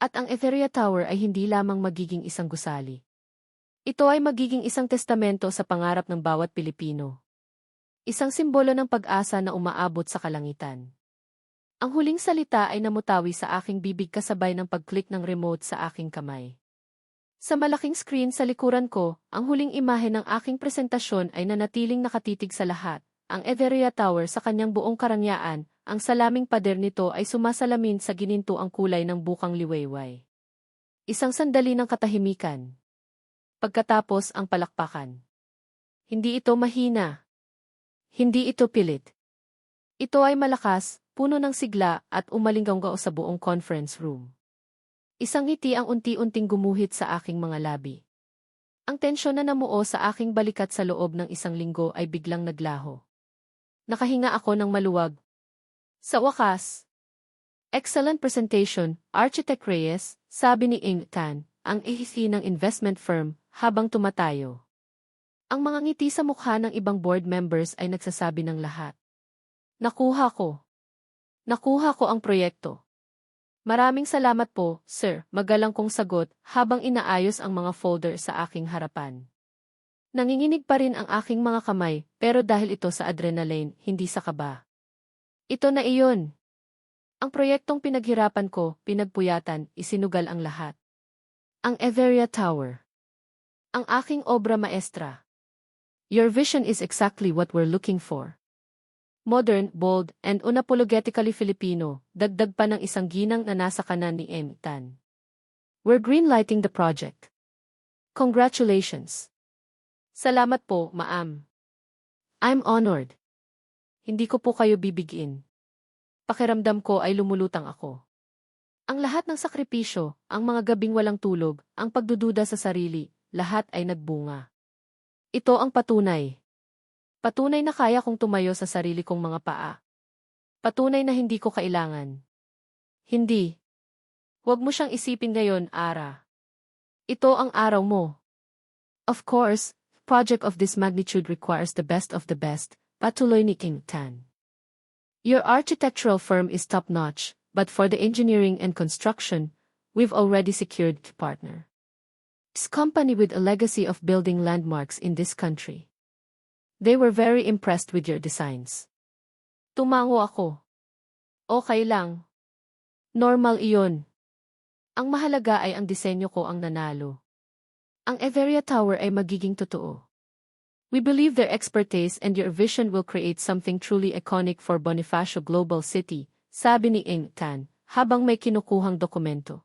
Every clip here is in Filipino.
At ang Etheria Tower ay hindi lamang magiging isang gusali. Ito ay magiging isang testamento sa pangarap ng bawat Pilipino. Isang simbolo ng pag-asa na umaabot sa kalangitan. Ang huling salita ay namutawi sa aking bibig kasabay ng pag-click ng remote sa aking kamay. Sa malaking screen sa likuran ko, ang huling imahe ng aking presentasyon ay nanatiling nakatitig sa lahat. Ang Etheria Tower sa kanyang buong karangyaan, ang salaming pader nito ay sumasalamin sa gininto ang kulay ng bukang liwayway. Isang sandali ng katahimikan. Pagkatapos ang palakpakan. Hindi ito mahina. Hindi ito pilit. Ito ay malakas, puno ng sigla at umalingganggaw sa buong conference room. Isang ngiti ang unti-unting gumuhit sa aking mga labi. Ang tensyon na namuo sa aking balikat sa loob ng isang linggo ay biglang naglaho. Nakahinga ako ng maluwag. Sa wakas. Excellent presentation, Architect Reyes, sabi ni Ing Tan, ang ihisi ng investment firm, habang tumatayo. Ang mga ngiti sa mukha ng ibang board members ay nagsasabi ng lahat. Nakuha ko. Nakuha ko ang proyekto. Maraming salamat po, sir, magalang kong sagot habang inaayos ang mga folder sa aking harapan. Nanginginig pa rin ang aking mga kamay, pero dahil ito sa adrenaline, hindi sa kaba. Ito na iyon. Ang proyektong pinaghirapan ko, pinagpuyatan, isinugal ang lahat. Ang Etheria Tower. Ang aking obra maestra. Your vision is exactly what we're looking for. Modern, bold, and unapologetically Filipino, dagdag pa ng isang ginang na nasa kanan ni M. Tan. We're greenlighting the project. Congratulations. Salamat po, ma'am. I'm honored. Hindi ko po kayo bibigin. Pakiramdam ko ay lumulutang ako. Ang lahat ng sakripisyo, ang mga gabing walang tulog, ang pagdududa sa sarili, lahat ay nagbunga. Ito ang patunay. Patunay na kaya kong tumayo sa sarili kong mga paa. Patunay na hindi ko kailangan. Hindi. Huwag mo siyang isipin ngayon, Ara. Ito ang araw mo. Of course, project of this magnitude requires the best of the best, patuloy ni King Tan. Your architectural firm is top-notch, but for the engineering and construction, we've already secured a partner. This company with a legacy of building landmarks in this country. They were very impressed with your designs. Tumango ako. Okay lang. Normal iyon. Ang mahalaga ay ang disenyo ko ang nanalo. Ang Etheria Tower ay magiging totoo. We believe their expertise and your vision will create something truly iconic for Bonifacio Global City, sabi ni Ing Tan, habang may kinukuhang dokumento.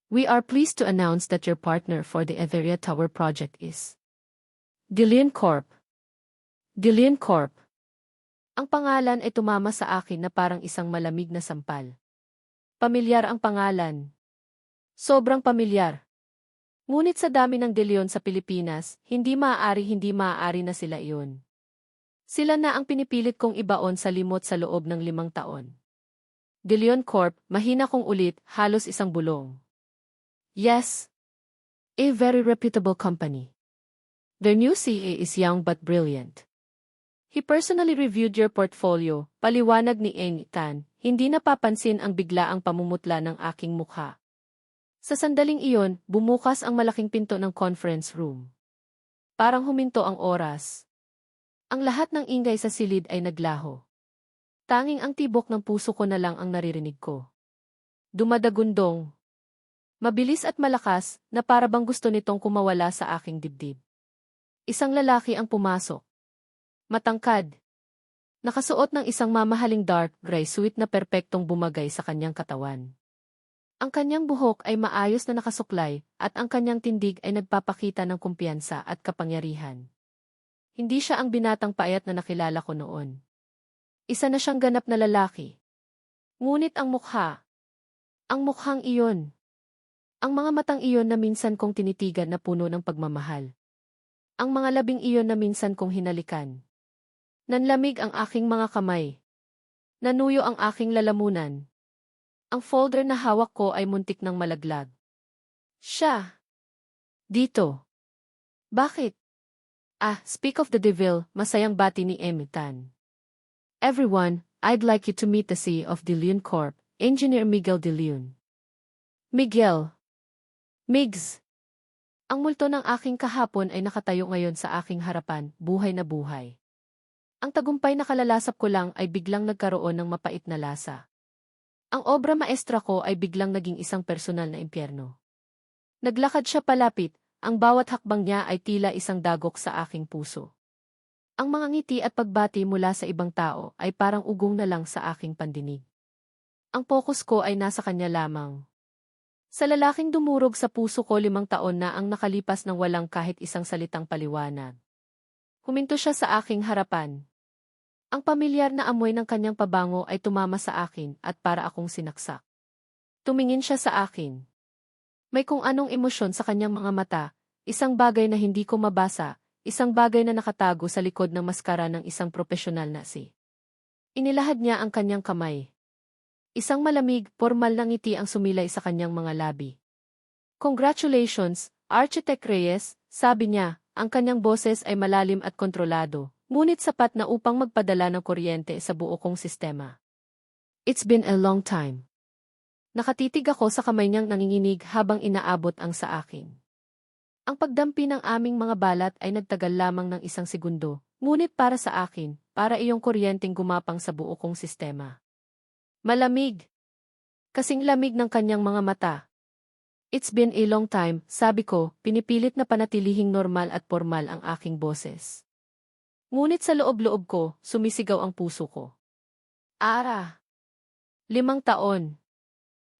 We are pleased to announce that your partner for the Etheria Tower project is Dilian Corp. Dilian Corp. Ang pangalan ay tumama sa akin na parang isang malamig na sampal. Pamilyar ang pangalan. Sobrang pamilyar. Ngunit sa dami ng De Leon sa Pilipinas, hindi maaari na sila iyon. Sila na ang pinipilit kong ibaon sa limot sa loob ng 5 taon. De Leon Corp, mahina kong ulit, halos isang bulong. Yes. A very reputable company. Their new CEO is young but brilliant. He personally reviewed your portfolio, paliwanag ni Eng Tan, hindi napapansin ang biglaang pamumutla ng aking mukha. Sa sandaling iyon, bumukas ang malaking pinto ng conference room. Parang huminto ang oras. Ang lahat ng ingay sa silid ay naglaho. Tanging ang tibok ng puso ko na lang ang naririnig ko. Dumadagundong. Mabilis at malakas, na para bang gusto nitong kumawala sa aking dibdib. Isang lalaki ang pumasok. Matangkad. Nakasuot ng isang mamahaling dark gray suit na perpektong bumagay sa kanyang katawan. Ang kanyang buhok ay maayos na nakasuklay, at ang kanyang tindig ay nagpapakita ng kumpiyansa at kapangyarihan. Hindi siya ang binatang payat na nakilala ko noon. Isa na siyang ganap na lalaki. Ngunit ang mukhang iyon. Ang mga matang iyon na minsan kong tinitigan na puno ng pagmamahal. Ang mga labing iyon na minsan kong hinalikan. Nanlamig ang aking mga kamay. Nanuyo ang aking lalamunan. Ang folder na hawak ko ay muntik ng malaglag. Siya. Dito. Bakit? Speak of the devil, masayang bati ni M. Tan. Everyone, I'd like you to meet the CEO of De Leon Corp, Engineer Miguel De Leon. Miguel. Migs. Ang multo ng aking kahapon ay nakatayo ngayon sa aking harapan, buhay na buhay. Ang tagumpay na kalalasap ko lang ay biglang nagkaroon ng mapait na lasa. Ang obra maestra ko ay biglang naging isang personal na impyerno. Naglakad siya palapit, ang bawat hakbang niya ay tila isang dagok sa aking puso. Ang mga ngiti at pagbati mula sa ibang tao ay parang ugong na lang sa aking pandinig. Ang focus ko ay nasa kanya lamang. Sa lalaking dumurog sa puso ko 5 taon na ang nakalipas ng walang kahit isang salitang paliwanag. Huminto siya sa aking harapan. Ang pamilyar na amoy ng kanyang pabango ay tumama sa akin at para akong sinaksak. Tumingin siya sa akin. May kung anong emosyon sa kanyang mga mata, isang bagay na hindi ko mabasa, isang bagay na nakatago sa likod ng maskara ng isang profesional na si. Inilahad niya ang kanyang kamay. Isang malamig, formal na ngiti ang sumilay sa kanyang mga labi. Congratulations, Architect Reyes, sabi niya, ang kanyang boses ay malalim at kontrolado, ngunit sapat na upang magpadala ng kuryente sa buo kong sistema. It's been a long time. Nakatitig ako sa kamay niyang nanginginig habang inaabot ang sa akin. Ang pagdampi ng aming mga balat ay nagtagal lamang ng 1 segundo, ngunit para sa akin, para iyong kuryenteng gumapang sa buo kong sistema. Malamig. Kasing lamig ng kanyang mga mata. It's been a long time, sabi ko, pinipilit na panatilihing normal at formal ang aking boses. Ngunit sa loob-loob ko, sumisigaw ang puso ko. Ara! 5 taon.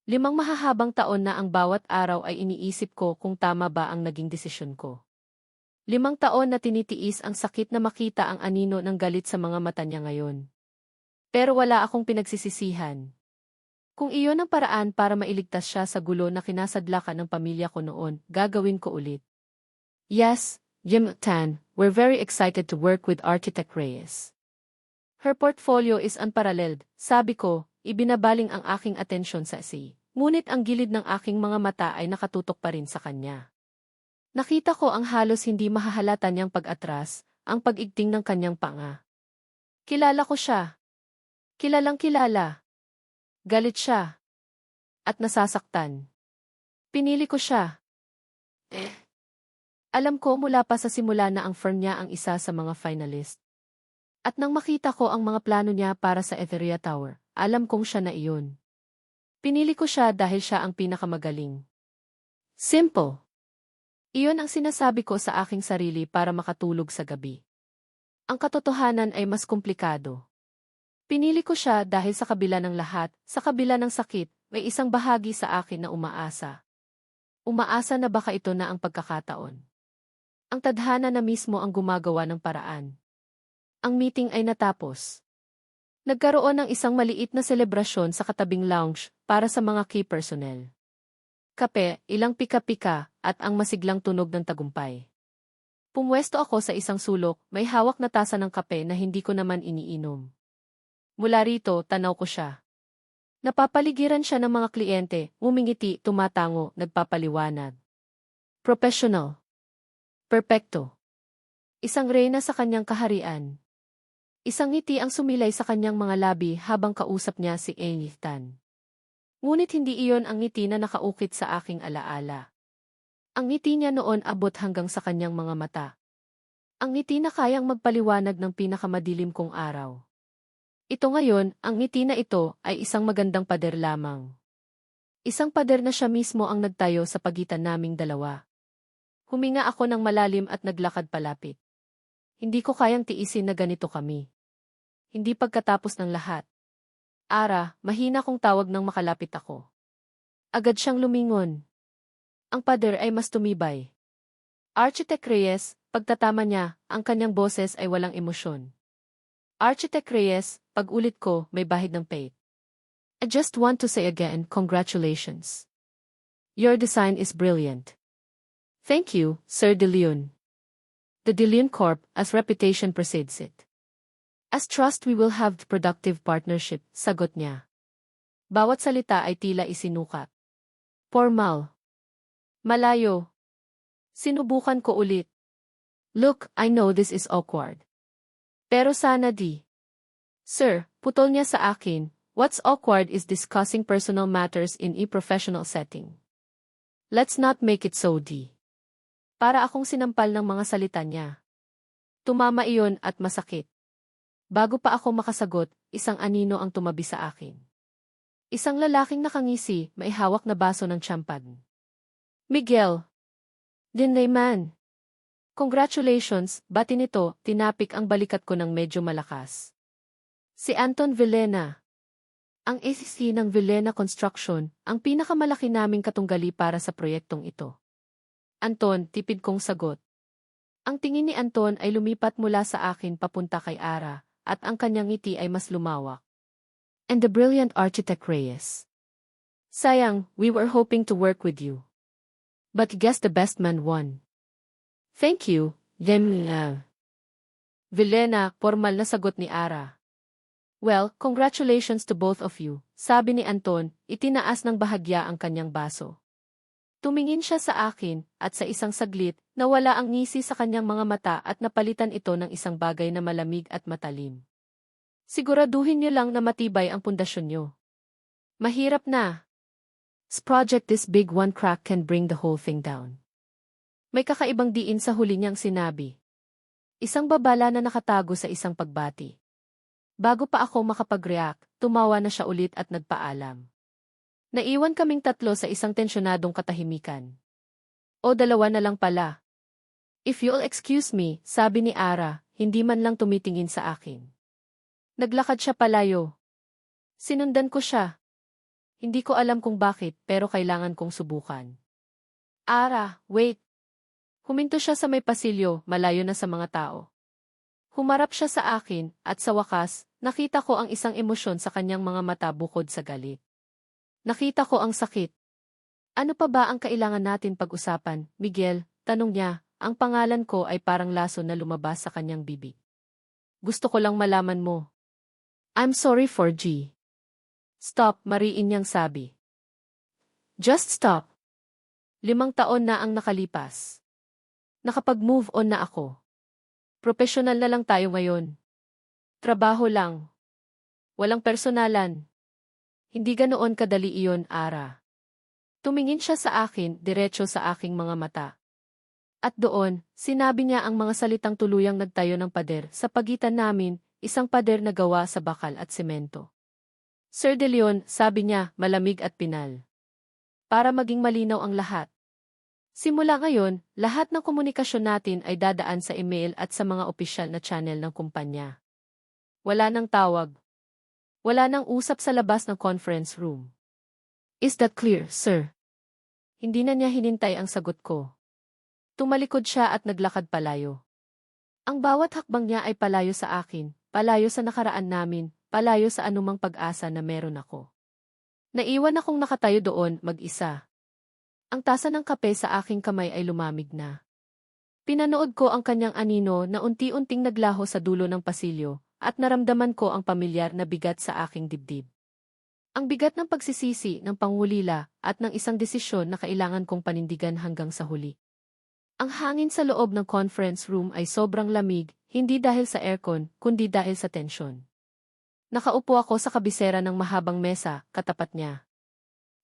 5 mahahabang taon na ang bawat araw ay iniisip ko kung tama ba ang naging desisyon ko. 5 taon na tinitiis ang sakit na makita ang anino ng galit sa mga mata niya ngayon. Pero wala akong pinagsisisihan. Kung iyon ang paraan para mailigtas siya sa gulo na kinasadlakan ng pamilya ko noon, gagawin ko ulit. Yes, Jim Tan, we're very excited to work with Architect Reyes. Her portfolio is unparalleled, sabi ko, ibinabaling ang aking atensyon sa si. Ngunit ang gilid ng aking mga mata ay nakatutok pa rin sa kanya. Nakita ko ang halos hindi mahahalata niyang pag-atras, ang pag-igting ng kanyang panga. Kilala ko siya. Kilalang kilala. Galit siya. At nasasaktan. Pinili ko siya. Alam ko mula pa sa simula na ang firm niya ang isa sa mga finalist. At nang makita ko ang mga plano niya para sa Etheria Tower, alam kong siya na iyon. Pinili ko siya dahil siya ang pinakamagaling. Simple. Iyon ang sinasabi ko sa aking sarili para makatulog sa gabi. Ang katotohanan ay mas komplikado. Pinili ko siya dahil sa kabila ng lahat, sa kabila ng sakit, may isang bahagi sa akin na umaasa. Umaasa na baka ito na ang pagkakataon. Ang tadhana na mismo ang gumagawa ng paraan. Ang meeting ay natapos. Nagkaroon ng isang maliit na selebrasyon sa katabing lounge para sa mga key personnel. Kape, ilang pika-pika, at ang masiglang tunog ng tagumpay. Pumwesto ako sa isang sulok, may hawak na tasa ng kape na hindi ko naman iniinom. Mula rito, tanaw ko siya. Napapaligiran siya ng mga kliyente, ngumingiti, tumatango, nagpapaliwanag. Professional. Perpekto. Isang reyna sa kanyang kaharian. Isang ngiti ang sumilay sa kanyang mga labi habang kausap niya si Amy Tan. Ngunit hindi iyon ang ngiti na nakaukit sa aking alaala. Ang ngiti niya noon abot hanggang sa kanyang mga mata. Ang ngiti na kayang magpaliwanag ng pinakamadilim kong araw. Ito ngayon, ang ngiti na ito ay isang magandang pader lamang. Isang pader na siya mismo ang nagtayo sa pagitan naming dalawa. Huminga ako ng malalim at naglakad palapit. Hindi ko kayang tiisin na ganito kami. Hindi pagkatapos ng lahat. Ara, mahina kong tawag nang makalapit ako. Agad siyang lumingon. Ang pader ay mas tumibay. Architect Reyes, pagtatama niya, ang kanyang boses ay walang emosyon. Architect Reyes, pag-ulit ko, may bahid ng paid. I just want to say again, congratulations. Your design is brilliant. Thank you, Sir De Leon. The De Leon Corp, as reputation precedes it. As trust we will have productive partnership, sagot niya. Bawat salita ay tila isinukat. Formal. Malayo. Sinubukan ko ulit. Look, I know this is awkward. Pero sana di. Sir, putol niya sa akin, what's awkward is discussing personal matters in a professional setting. Let's not make it so deep. Para akong sinampal ng mga salita niya. Tumama iyon at masakit. Bago pa ako makasagot, isang anino ang tumabi sa akin. Isang lalaking nakangisi, may hawak na baso ng tsampan. Miguel. Dinlayman. Congratulations, bati nito, tinapik ang balikat ko ng medyo malakas. Si Anton Villena. Ang ACC ng Villena Construction, ang pinakamalaki naming katunggali para sa proyektong ito. Anton, tipid kong sagot. Ang tingin ni Anton ay lumipat mula sa akin papunta kay Ara, at ang kanyang ngiti ay mas lumawak. And the brilliant architect Reyes. Sayang, we were hoping to work with you. But guess the best man won. Thank you, Villena. Villena, formal na sagot ni Ara. Well, congratulations to both of you, sabi ni Anton, itinaas ng bahagya ang kanyang baso. Tumingin siya sa akin, at sa isang saglit, nawala ang ngisi sa kanyang mga mata at napalitan ito ng isang bagay na malamig at matalim. Siguraduhin niyo lang na matibay ang pundasyon niyo. Mahirap na. This project this big one crack can bring the whole thing down. May kakaibang diin sa huli niyang sinabi. Isang babala na nakatago sa isang pagbati. Bago pa ako makapag-react, tumawa na siya ulit at nagpaalam. Naiwan kaming tatlo sa isang tensyonadong katahimikan. O dalawa na lang pala. If you'll excuse me, sabi ni Ara, hindi man lang tumitingin sa akin. Naglakad siya palayo. Sinundan ko siya. Hindi ko alam kung bakit, pero kailangan kong subukan. Ara, wait. Huminto siya sa may pasilyo, malayo na sa mga tao. Humarap siya sa akin, at sa wakas, nakita ko ang isang emosyon sa kanyang mga mata bukod sa galit. Nakita ko ang sakit. Ano pa ba ang kailangan natin pag-usapan, Miguel? Tanong niya, ang pangalan ko ay parang laso na lumabas sa kanyang bibig. Gusto ko lang malaman mo. I'm sorry for G. Stop, mariin niyang sabi. Just stop. 5 taon na ang nakalipas. Nakapag-move on na ako. Professional na lang tayo ngayon. Trabaho lang. Walang personalan. Hindi ganoon kadali iyon, Ara. Tumingin siya sa akin, diretso sa aking mga mata. At doon, sinabi niya ang mga salitang tuluyang nagtayo ng pader sa pagitan namin, isang pader na gawa sa bakal at semento. Sir De Leon, sabi niya, malamig at pinal. Para maging malinaw ang lahat. Simula ngayon, lahat ng komunikasyon natin ay dadaan sa email at sa mga opisyal na channel ng kumpanya. Wala nang tawag. Wala nang usap sa labas ng conference room. Is that clear, sir? Hindi na niya hinintay ang sagot ko. Tumalikod siya at naglakad palayo. Ang bawat hakbang niya ay palayo sa akin, palayo sa nakaraan namin, palayo sa anumang pag-asa na meron ako. Naiwan akong nakatayo doon, mag-isa. Ang tasa ng kape sa aking kamay ay lumamig na. Pinanood ko ang kanyang anino na unti-unting naglaho sa dulo ng pasilyo, at naramdaman ko ang pamilyar na bigat sa aking dibdib. Ang bigat ng pagsisisi, ng pangulila, at ng isang desisyon na kailangan kong panindigan hanggang sa huli. Ang hangin sa loob ng conference room ay sobrang lamig, hindi dahil sa aircon, kundi dahil sa tensyon. Nakaupo ako sa kabisera ng mahabang mesa, katapat niya.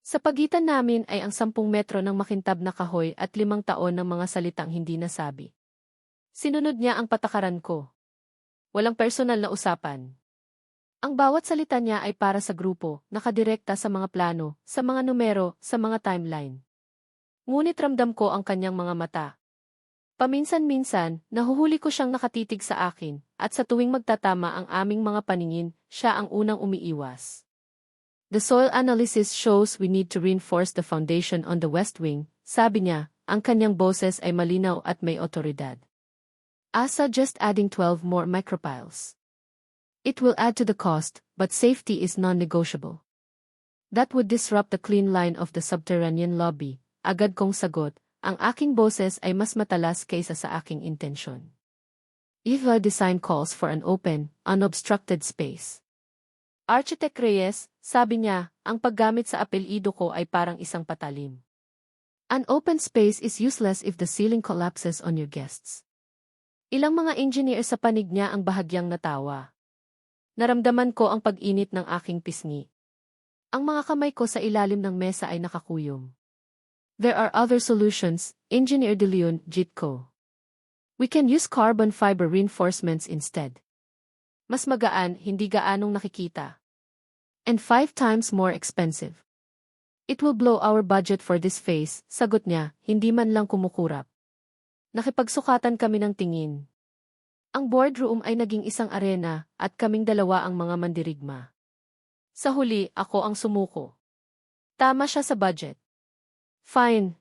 Sa pagitan namin ay ang 10 metro ng makintab na kahoy at 5 taon ng mga salitang hindi nasabi. Sinunod niya ang patakaran ko. Walang personal na usapan. Ang bawat salita niya ay para sa grupo, nakadirekta sa mga plano, sa mga numero, sa mga timeline. Ngunit ramdam ko ang kanyang mga mata. Paminsan-minsan, nahuhuli ko siyang nakatitig sa akin, at sa tuwing magtatama ang aming mga paningin, siya ang unang umiiwas. The soil analysis shows we need to reinforce the foundation on the west wing, sabi niya, ang kanyang boses ay malinaw at may otoridad. Asa just adding 12 more micropiles. It will add to the cost, but safety is non-negotiable. That would disrupt the clean line of the subterranean lobby. Agad kong sagot, ang aking boses ay mas matalas kaysa sa aking intensyon. If our design calls for an open, unobstructed space. Architect Reyes, sabi niya, ang paggamit sa apelyido ko ay parang isang patalim. An open space is useless if the ceiling collapses on your guests. Ilang mga engineer sa panig niya ang bahagyang natawa. Naramdaman ko ang pag-init ng aking pisngi. Ang mga kamay ko sa ilalim ng mesa ay nakakuyom. There are other solutions, Engineer De Leon, Jitco. We can use carbon fiber reinforcements instead. Mas magaan, hindi gaanong nakikita. And 5 times more expensive. It will blow our budget for this phase, sagot niya, hindi man lang kumukurap. Nakipagsukatan kami ng tingin. Ang boardroom ay naging isang arena, at kaming dalawa ang mga mandirigma. Sa huli, ako ang sumuko. Tama siya sa budget. Fine.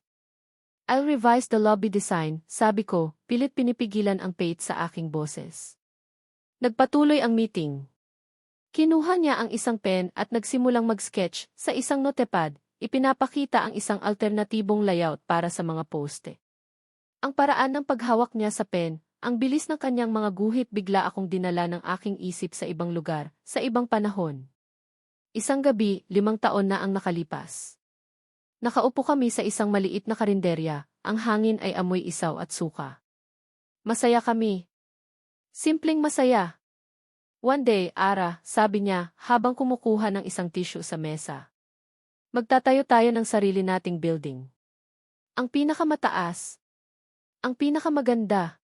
I'll revise the lobby design, sabi ko, pilit pinipigilan ang pait sa aking boses. Nagpatuloy ang meeting. Kinuha niya ang isang pen at nagsimulang mag-sketch sa isang notepad, ipinapakita ang isang alternatibong layout para sa mga poste. Ang paraan ng paghawak niya sa pen, ang bilis ng kanyang mga guhit bigla akong dinala ng aking isip sa ibang lugar, sa ibang panahon. Isang gabi, 5 taon na ang nakalipas. Nakaupo kami sa isang maliit na karinderya, ang hangin ay amoy isaw at suka. Masaya kami. Simpleng masaya. One day, Ara, sabi niya, habang kumukuha ng isang tissue sa mesa. Magtatayo tayo ng sarili nating building. Ang pinakamataas. Ang pinakamaganda.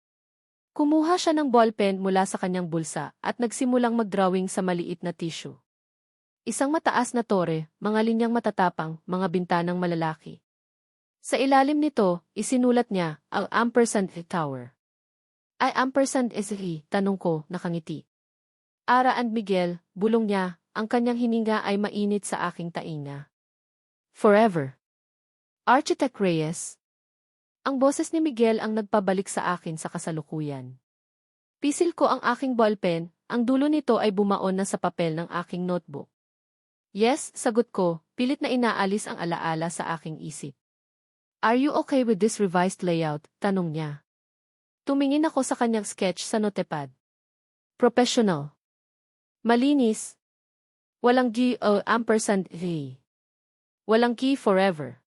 Kumuha siya ng ballpen mula sa kanyang bulsa at nagsimulang mag-drawing sa maliit na tissue. Isang mataas na tore, mga linyang matatapang, mga bintanang malalaki. Sa ilalim nito, isinulat niya, ang ampersand tower. Ay ampersand is he, tanong ko, nakangiti. Ara and Miguel, bulong niya, ang kanyang hininga ay mainit sa aking tainga. Forever. Architect Reyes. Ang boses ni Miguel ang nagpabalik sa akin sa kasalukuyan. Pisil ko ang aking ballpen, ang dulo nito ay bumaon na sa papel ng aking notebook. Yes, sagot ko, pilit na inaalis ang alaala sa aking isip. Are you okay with this revised layout? Tanong niya. Tumingin ako sa kanyang sketch sa notepad. Professional. Malinis. Walang G o ampersand V. Walang key forever.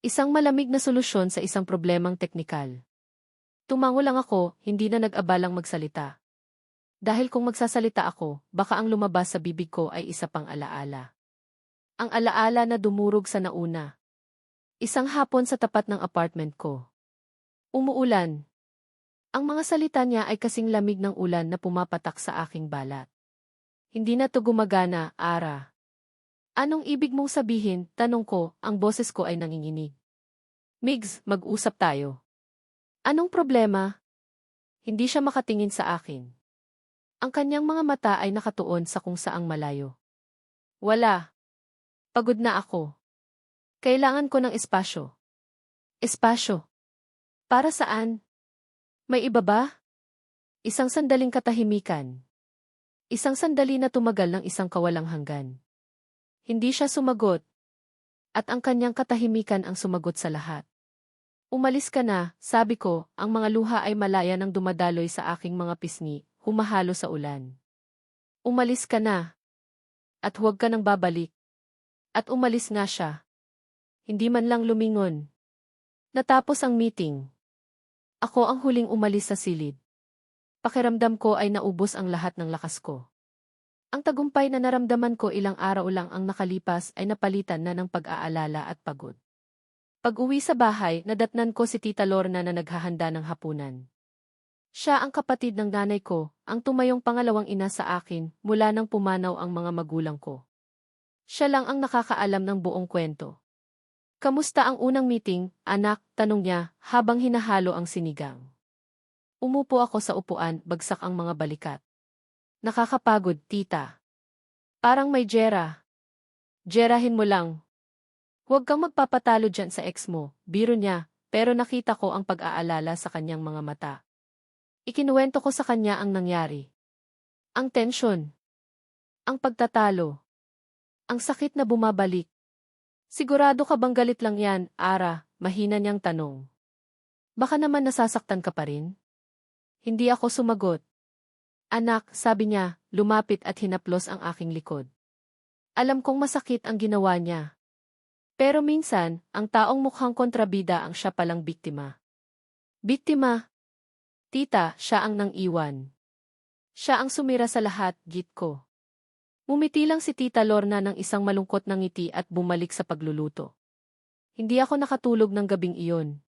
Isang malamig na solusyon sa isang problemang teknikal. Tumango lang ako, hindi na nag-abalang magsalita. Dahil kung magsasalita ako, baka ang lumabas sa bibig ko ay isa pang alaala. Ang alaala na dumurog sa nauna. Isang hapon sa tapat ng apartment ko. Umuulan. Ang mga salita niya ay kasing lamig ng ulan na pumapatak sa aking balat. Hindi na to gumagana, Ara. Anong ibig mong sabihin? Tanong ko, ang boses ko ay nanginginig. Migs, mag-usap tayo. Anong problema? Hindi siya makatingin sa akin. Ang kanyang mga mata ay nakatuon sa kung saang malayo. Wala. Pagod na ako. Kailangan ko ng espasyo. Espasyo? Para saan? May iba ba? Isang sandaling katahimikan. Isang sandali na tumagal ng isang kawalang hanggan. Hindi siya sumagot. At ang kanyang katahimikan ang sumagot sa lahat. Umalis ka na, sabi ko, ang mga luha ay malaya nang dumadaloy sa aking mga pisngi. Humahalo sa ulan. Umalis ka na. At huwag ka nang babalik. At umalis nga siya. Hindi man lang lumingon. Natapos ang meeting. Ako ang huling umalis sa silid. Pakiramdam ko ay naubos ang lahat ng lakas ko. Ang tagumpay na naramdaman ko ilang araw lang ang nakalipas ay napalitan na ng pag-aalala at pagod. Pag-uwi sa bahay, nadatnan ko si Tita Lorna na naghahanda ng hapunan. Siya ang kapatid ng nanay ko, ang tumayong pangalawang ina sa akin mula nang pumanaw ang mga magulang ko. Siya lang ang nakakaalam ng buong kwento. Kamusta ang unang meeting, anak? Tanong niya habang hinahalo ang sinigang. Umupo ako sa upuan, bagsak ang mga balikat. Nakakapagod, tita. Parang may jera. Jerahin mo lang. Huwag kang magpapatalo dyan sa ex mo, biro niya, pero nakita ko ang pag-aalala sa kanyang mga mata. Ikinuwento ko sa kanya ang nangyari. Ang tensyon. Ang pagtatalo. Ang sakit na bumabalik. Sigurado ka bang galit lang yan, Ara? Mahina niyang tanong. Baka naman nasasaktan ka pa rin? Hindi ako sumagot. Anak, sabi niya, lumapit at hinaplos ang aking likod. Alam kong masakit ang ginawa niya. Pero minsan, ang taong mukhang kontrabida ang siya palang biktima. Biktima? Tita, siya ang nang-iwan. Siya ang sumira sa lahat, git ko. Umiti lang si Tita Lorna ng isang malungkot na ngiti at bumalik sa pagluluto. Hindi ako nakatulog ng gabing iyon.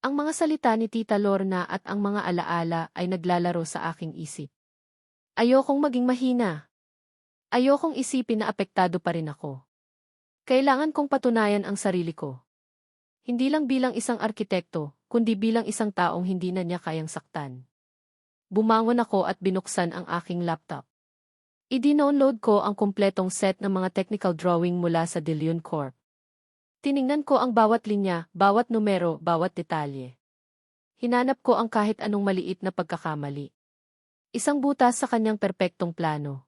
Ang mga salita ni Tita Lorna at ang mga alaala ay naglalaro sa aking isip. Ayokong maging mahina. Ayokong isipin na apektado pa rin ako. Kailangan kong patunayan ang sarili ko. Hindi lang bilang isang arkitekto, kundi bilang isang taong hindi na niya kayang saktan. Bumangon ako at binuksan ang aking laptop. I-download ko ang kumpletong set ng mga technical drawing mula sa Delion Corp. Tiningnan ko ang bawat linya, bawat numero, bawat detalye. Hinanap ko ang kahit anong maliit na pagkakamali. Isang butas sa kanyang perpektong plano.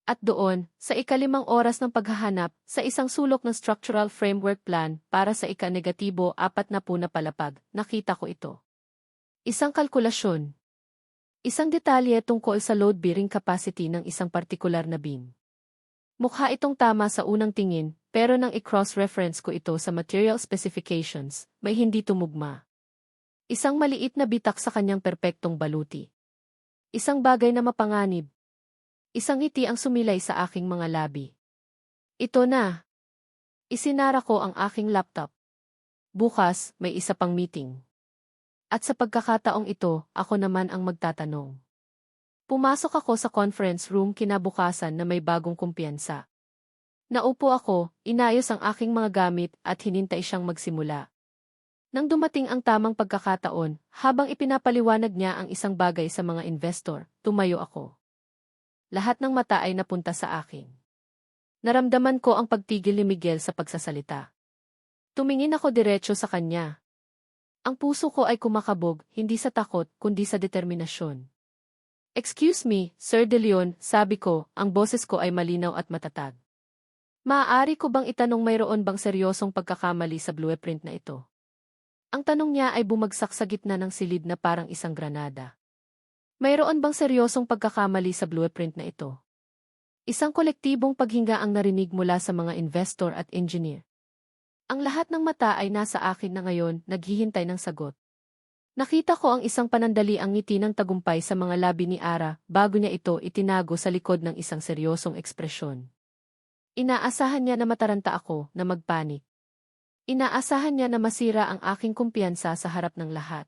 At doon, sa ika-5 oras ng paghahanap, sa isang sulok ng structural framework plan para sa ika-40 na palapag, nakita ko ito. Isang kalkulasyon. Isang detalye tungkol sa load-bearing capacity ng isang partikular na beam. Mukha itong tama sa unang tingin, pero nang i-cross-reference ko ito sa material specifications, may hindi tumugma. Isang maliit na bitak sa kanyang perpektong baluti. Isang bagay na mapanganib. Isang ngiti ang sumilay sa aking mga labi. Ito na. Isinara ko ang aking laptop. Bukas, may isa pang meeting. At sa pagkakataong ito, ako naman ang magtatanong. Pumasok ako sa conference room kinabukasan na may bagong kumpiyansa. Naupo ako, inayos ang aking mga gamit at hinintay siyang magsimula. Nang dumating ang tamang pagkakataon, habang ipinapaliwanag niya ang isang bagay sa mga investor, tumayo ako. Lahat ng mata ay napunta sa akin. Naramdaman ko ang pagtigil ni Miguel sa pagsasalita. Tumingin ako diretso sa kanya. Ang puso ko ay kumakabog, hindi sa takot, kundi sa determinasyon. "Excuse me, Sir De Leon," sabi ko, ang boses ko ay malinaw at matatag. "Maaari ko bang itanong mayroon bang seryosong pagkakamali sa blueprint na ito?" Ang tanong niya ay bumagsak sa gitna ng silid na parang isang granada. Mayroon bang seryosong pagkakamali sa blueprint na ito? Isang kolektibong paghinga ang narinig mula sa mga investor at engineer. Ang lahat ng mata ay nasa akin na ngayon, naghihintay ng sagot. Nakita ko ang isang panandaliang ngiti ng tagumpay sa mga labi ni Ara bago niya ito itinago sa likod ng isang seryosong ekspresyon. Inaasahan niya na mataranta ako, na magpanik. Inaasahan niya na masira ang aking kumpiyansa sa harap ng lahat.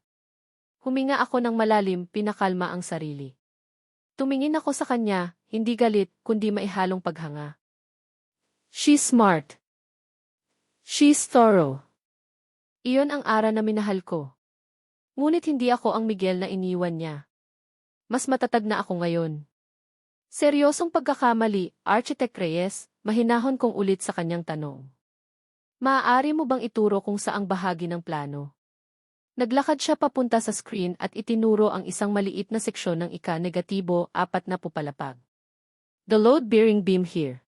Huminga ako ng malalim, pinakalma ang sarili. Tumingin ako sa kanya, hindi galit, kundi maihalong paghanga. "She's smart. She's thorough." Iyon ang Ara na minahal ko. Ngunit hindi ako ang Miguel na iniwan niya. Mas matatag na ako ngayon. Seryosong pagkakamali, Architect Reyes, mahinahon kong ulit sa kanyang tanong. "Maaari mo bang ituro kung saang bahagi ng plano?" Naglakad siya papunta sa screen at itinuro ang isang maliit na seksyon ng ika-40 na palapag. "The load-bearing beam here.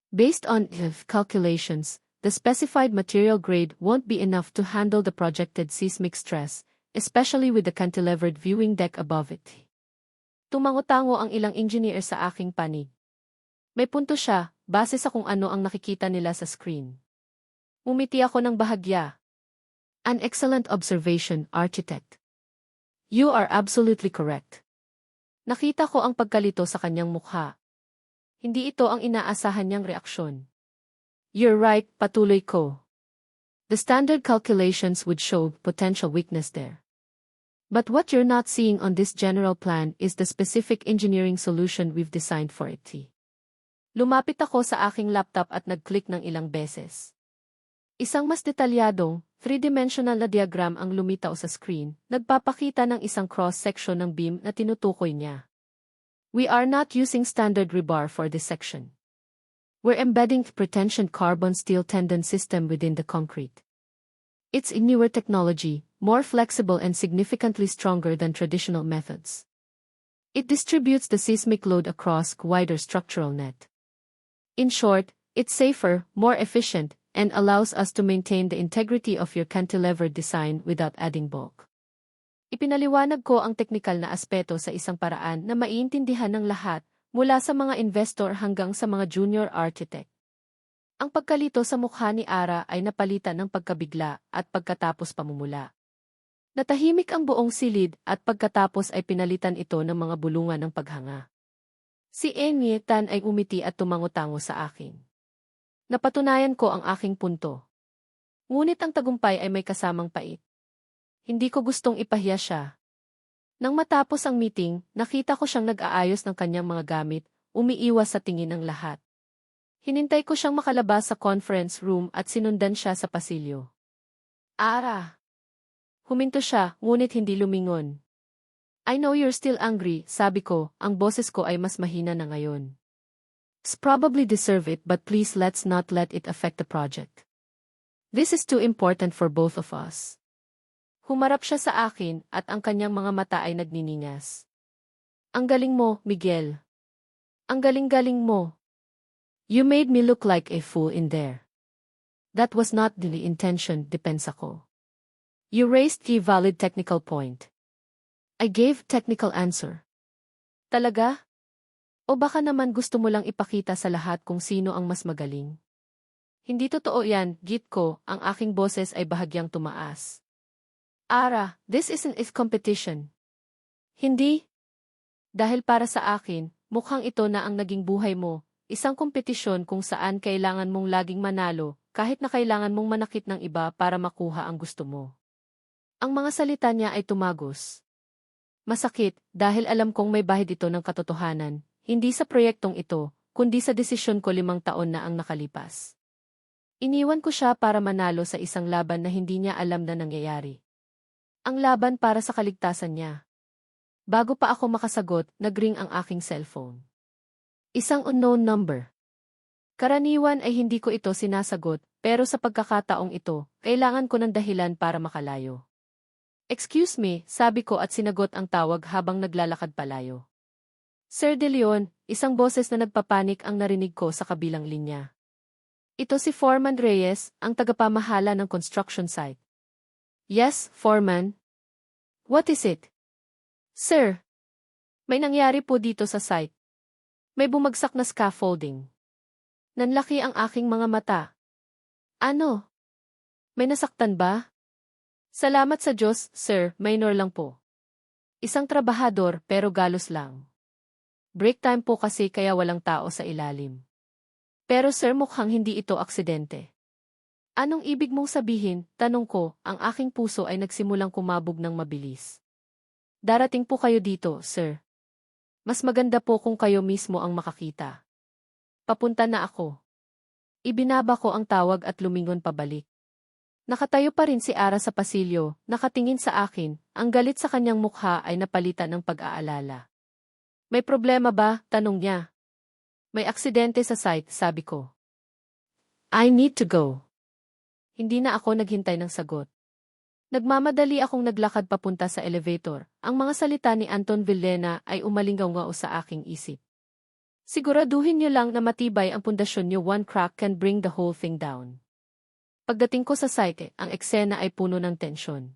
Based on calculations, the specified material grade won't be enough to handle the projected seismic stress, especially with the cantilevered viewing deck above it." Tumango-tango ang ilang engineer sa aking panig. May punto siya, base sa kung ano ang nakikita nila sa screen. Umiti ako ng bahagya. "An excellent observation, Architect. You are absolutely correct." Nakita ko ang pagkalito sa kanyang mukha. Hindi ito ang inaasahan niyang reaksyon. "You're right," patuloy ko. "The standard calculations would show potential weakness there. But what you're not seeing on this general plan is the specific engineering solution we've designed for it." Lumapit ako sa aking laptop at nag-click ng ilang beses. Isang mas detalyadong, three-dimensional na diagram ang lumitaw sa screen, nagpapakita ng isang cross-section ng beam na tinutukoy niya. "We are not using standard rebar for this section. We're embedding pretension carbon steel tendon system within the concrete. It's a newer technology, more flexible and significantly stronger than traditional methods. It distributes the seismic load across a wider structural net. In short, it's safer, more efficient, and allows us to maintain the integrity of your cantilever design without adding bulk." Ipinaliwanag ko ang teknikal na aspeto sa isang paraan na maiintindihan ng lahat, mula sa mga investor hanggang sa mga junior architect. Ang pagkalito sa mukha ni Ara ay napalitan ng pagkabigla at pagkatapos pamumula. Natahimik ang buong silid at pagkatapos ay pinalitan ito ng mga bulungan ng paghanga. Si Amy Tan ay umiti at tumango-tango sa akin. Napatunayan ko ang aking punto. Ngunit ang tagumpay ay may kasamang pait. Hindi ko gustong ipahiya siya. Nang matapos ang meeting, nakita ko siyang nag-aayos ng kanyang mga gamit, umiiwas sa tingin ng lahat. Hinintay ko siyang makalabas sa conference room at sinundan siya sa pasilyo. Ara! Huminto siya, ngunit hindi lumingon. I know you're still angry, sabi ko, ang boses ko ay mas mahina na ngayon. It's probably deserve it but please let's not let it affect the project. This is too important for both of us. Humarap siya sa akin at ang kanyang mga mata ay nagniningas. Ang galing mo, Miguel. Ang galing-galing mo. You made me look like a fool in there. That was not the intention, depensa ko. You raised a valid technical point. I gave technical answer. Talaga? O baka naman gusto mo lang ipakita sa lahat kung sino ang mas magaling? Hindi totoo yan, git ko, ang aking boses ay bahagyang tumaas. Ara, this isn't a competition. Hindi. Dahil para sa akin, mukhang ito na ang naging buhay mo, isang kompetisyon kung saan kailangan mong laging manalo, kahit na kailangan mong manakit ng iba para makuha ang gusto mo. Ang mga salita niya ay tumagos. Masakit, dahil alam kong may bahid ito ng katotohanan, hindi sa proyektong ito, kundi sa desisyon ko 5 taon na ang nakalipas. Iniwan ko siya para manalo sa isang laban na hindi niya alam na nangyayari. Ang laban para sa kaligtasan niya. Bago pa ako makasagot, nag-ring ang aking cellphone. Isang unknown number. Karaniwan ay hindi ko ito sinasagot, pero sa pagkakataong ito, kailangan ko ng dahilan para makalayo. Excuse me, sabi ko at sinagot ang tawag habang naglalakad palayo. Sir De Leon, isang boses na nagpapanik ang narinig ko sa kabilang linya. Ito si Foreman Reyes, ang tagapamahala ng construction site. Yes, Foreman. What is it? Sir, may nangyari po dito sa site. May bumagsak na scaffolding. Nanlaki ang aking mga mata. Ano? May nasaktan ba? Salamat sa Diyos, sir, minor lang po. Isang trabahador pero galos lang. Break time po kasi kaya walang tao sa ilalim. Pero sir mukhang hindi ito aksidente. Anong ibig mong sabihin? Tanong ko, ang aking puso ay nagsimulang kumabog ng mabilis. Darating po kayo dito, sir. Mas maganda po kung kayo mismo ang makakita. Papunta na ako. Ibinaba ko ang tawag at lumingon pabalik. Nakatayo pa rin si Ara sa pasilyo, nakatingin sa akin, ang galit sa kanyang mukha ay napalitan ng pag-aalala. May problema ba? Tanong niya. May aksidente sa site, sabi ko. I need to go. Hindi na ako naghintay ng sagot. Nagmamadali akong naglakad papunta sa elevator. Ang mga salita ni Anton Villena ay umalinggaw-ngao sa aking isip. Siguraduhin niyo lang na matibay ang pundasyon niyo, one crack can bring the whole thing down. Pagdating ko sa site, ang eksena ay puno ng tensyon.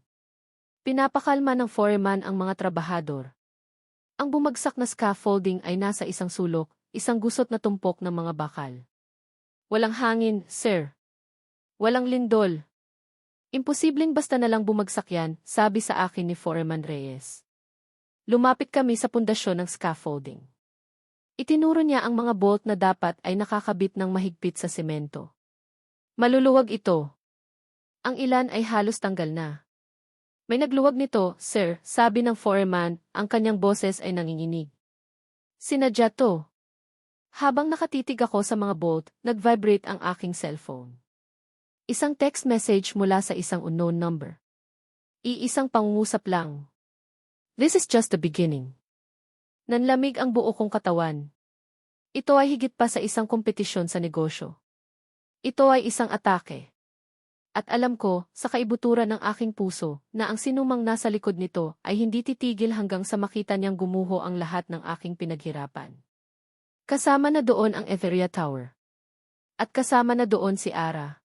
Pinapakalma ng foreman ang mga trabahador. Ang bumagsak na scaffolding ay nasa isang sulok, isang gusot na tumpok ng mga bakal. Walang hangin, sir. Walang lindol. Imposibleng basta na lang bumagsak yan, sabi sa akin ni Foreman Reyes. Lumapit kami sa pundasyon ng scaffolding. Itinuro niya ang mga bolt na dapat ay nakakabit ng mahigpit sa semento. Maluluwag ito. Ang ilan ay halos tanggal na. May nagluwag nito, sir, sabi ng foreman, ang kanyang boses ay nanginginig. Sinadya to. Habang nakatitig ako sa mga bolt, nag-vibrate ang aking cellphone. Isang text message mula sa isang unknown number. Iisang pangungusap lang. This is just the beginning. Nanlamig ang buo kong katawan. Ito ay higit pa sa isang kompetisyon sa negosyo. Ito ay isang atake. At alam ko, sa kaibuturan ng aking puso, na ang sinumang nasa likod nito ay hindi titigil hanggang sa makita niyang gumuho ang lahat ng aking pinaghirapan. Kasama na doon ang Etheria Tower. At kasama na doon si Ara.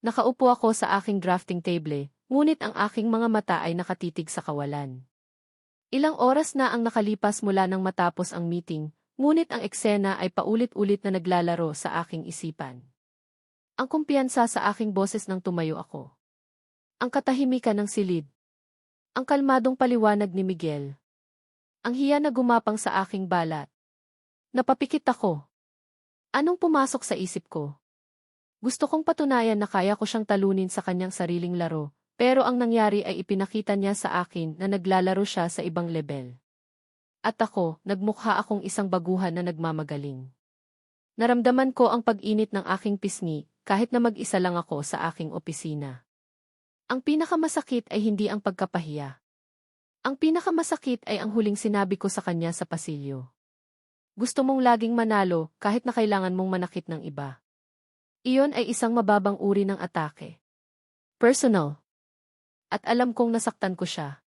Nakaupo ako sa aking drafting table, ngunit ang aking mga mata ay nakatitig sa kawalan. Ilang oras na ang nakalipas mula nang matapos ang meeting, ngunit ang eksena ay paulit-ulit na naglalaro sa aking isipan. Ang kumpiyansa sa aking boses nang tumayo ako. Ang katahimikan ng silid. Ang kalmadong paliwanag ni Miguel. Ang hiya na gumapang sa aking balat. Napapikit ako. Anong pumasok sa isip ko? Gusto kong patunayan na kaya ko siyang talunin sa kanyang sariling laro, pero ang nangyari ay ipinakita niya sa akin na naglalaro siya sa ibang level. At ako, nagmukha akong isang baguhan na nagmamagaling. Naramdaman ko ang pag-init ng aking pisngi, kahit na mag-isa lang ako sa aking opisina. Ang pinakamasakit ay hindi ang pagkapahiya. Ang pinakamasakit ay ang huling sinabi ko sa kanya sa pasilyo. Gusto mong laging manalo kahit na kailangan mong manakit ng iba. Iyon ay isang mababang uri ng atake. Personal. At alam kong nasaktan ko siya.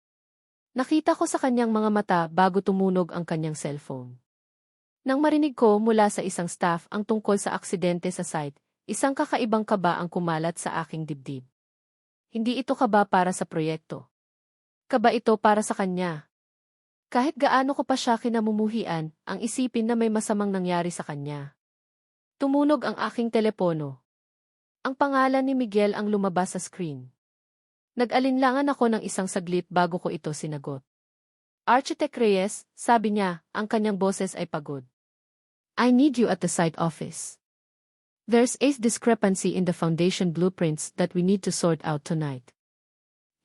Nakita ko sa kanyang mga mata bago tumunog ang kanyang cellphone. Nang marinig ko mula sa isang staff ang tungkol sa aksidente sa site, isang kakaibang kaba ang kumalat sa aking dibdib. Hindi ito kaba para sa proyekto. Kaba ito para sa kanya. Kahit gaano ko pa siya kinamumuhian, ang isipin na may masamang nangyari sa kanya. Tumunog ang aking telepono. Ang pangalan ni Miguel ang lumabas sa screen. Nag-alinlangan ako ng isang saglit bago ko ito sinagot. Architect Reyes, sabi niya, ang kanyang boses ay pagod. I need you at the site office. There's a discrepancy in the foundation blueprints that we need to sort out tonight.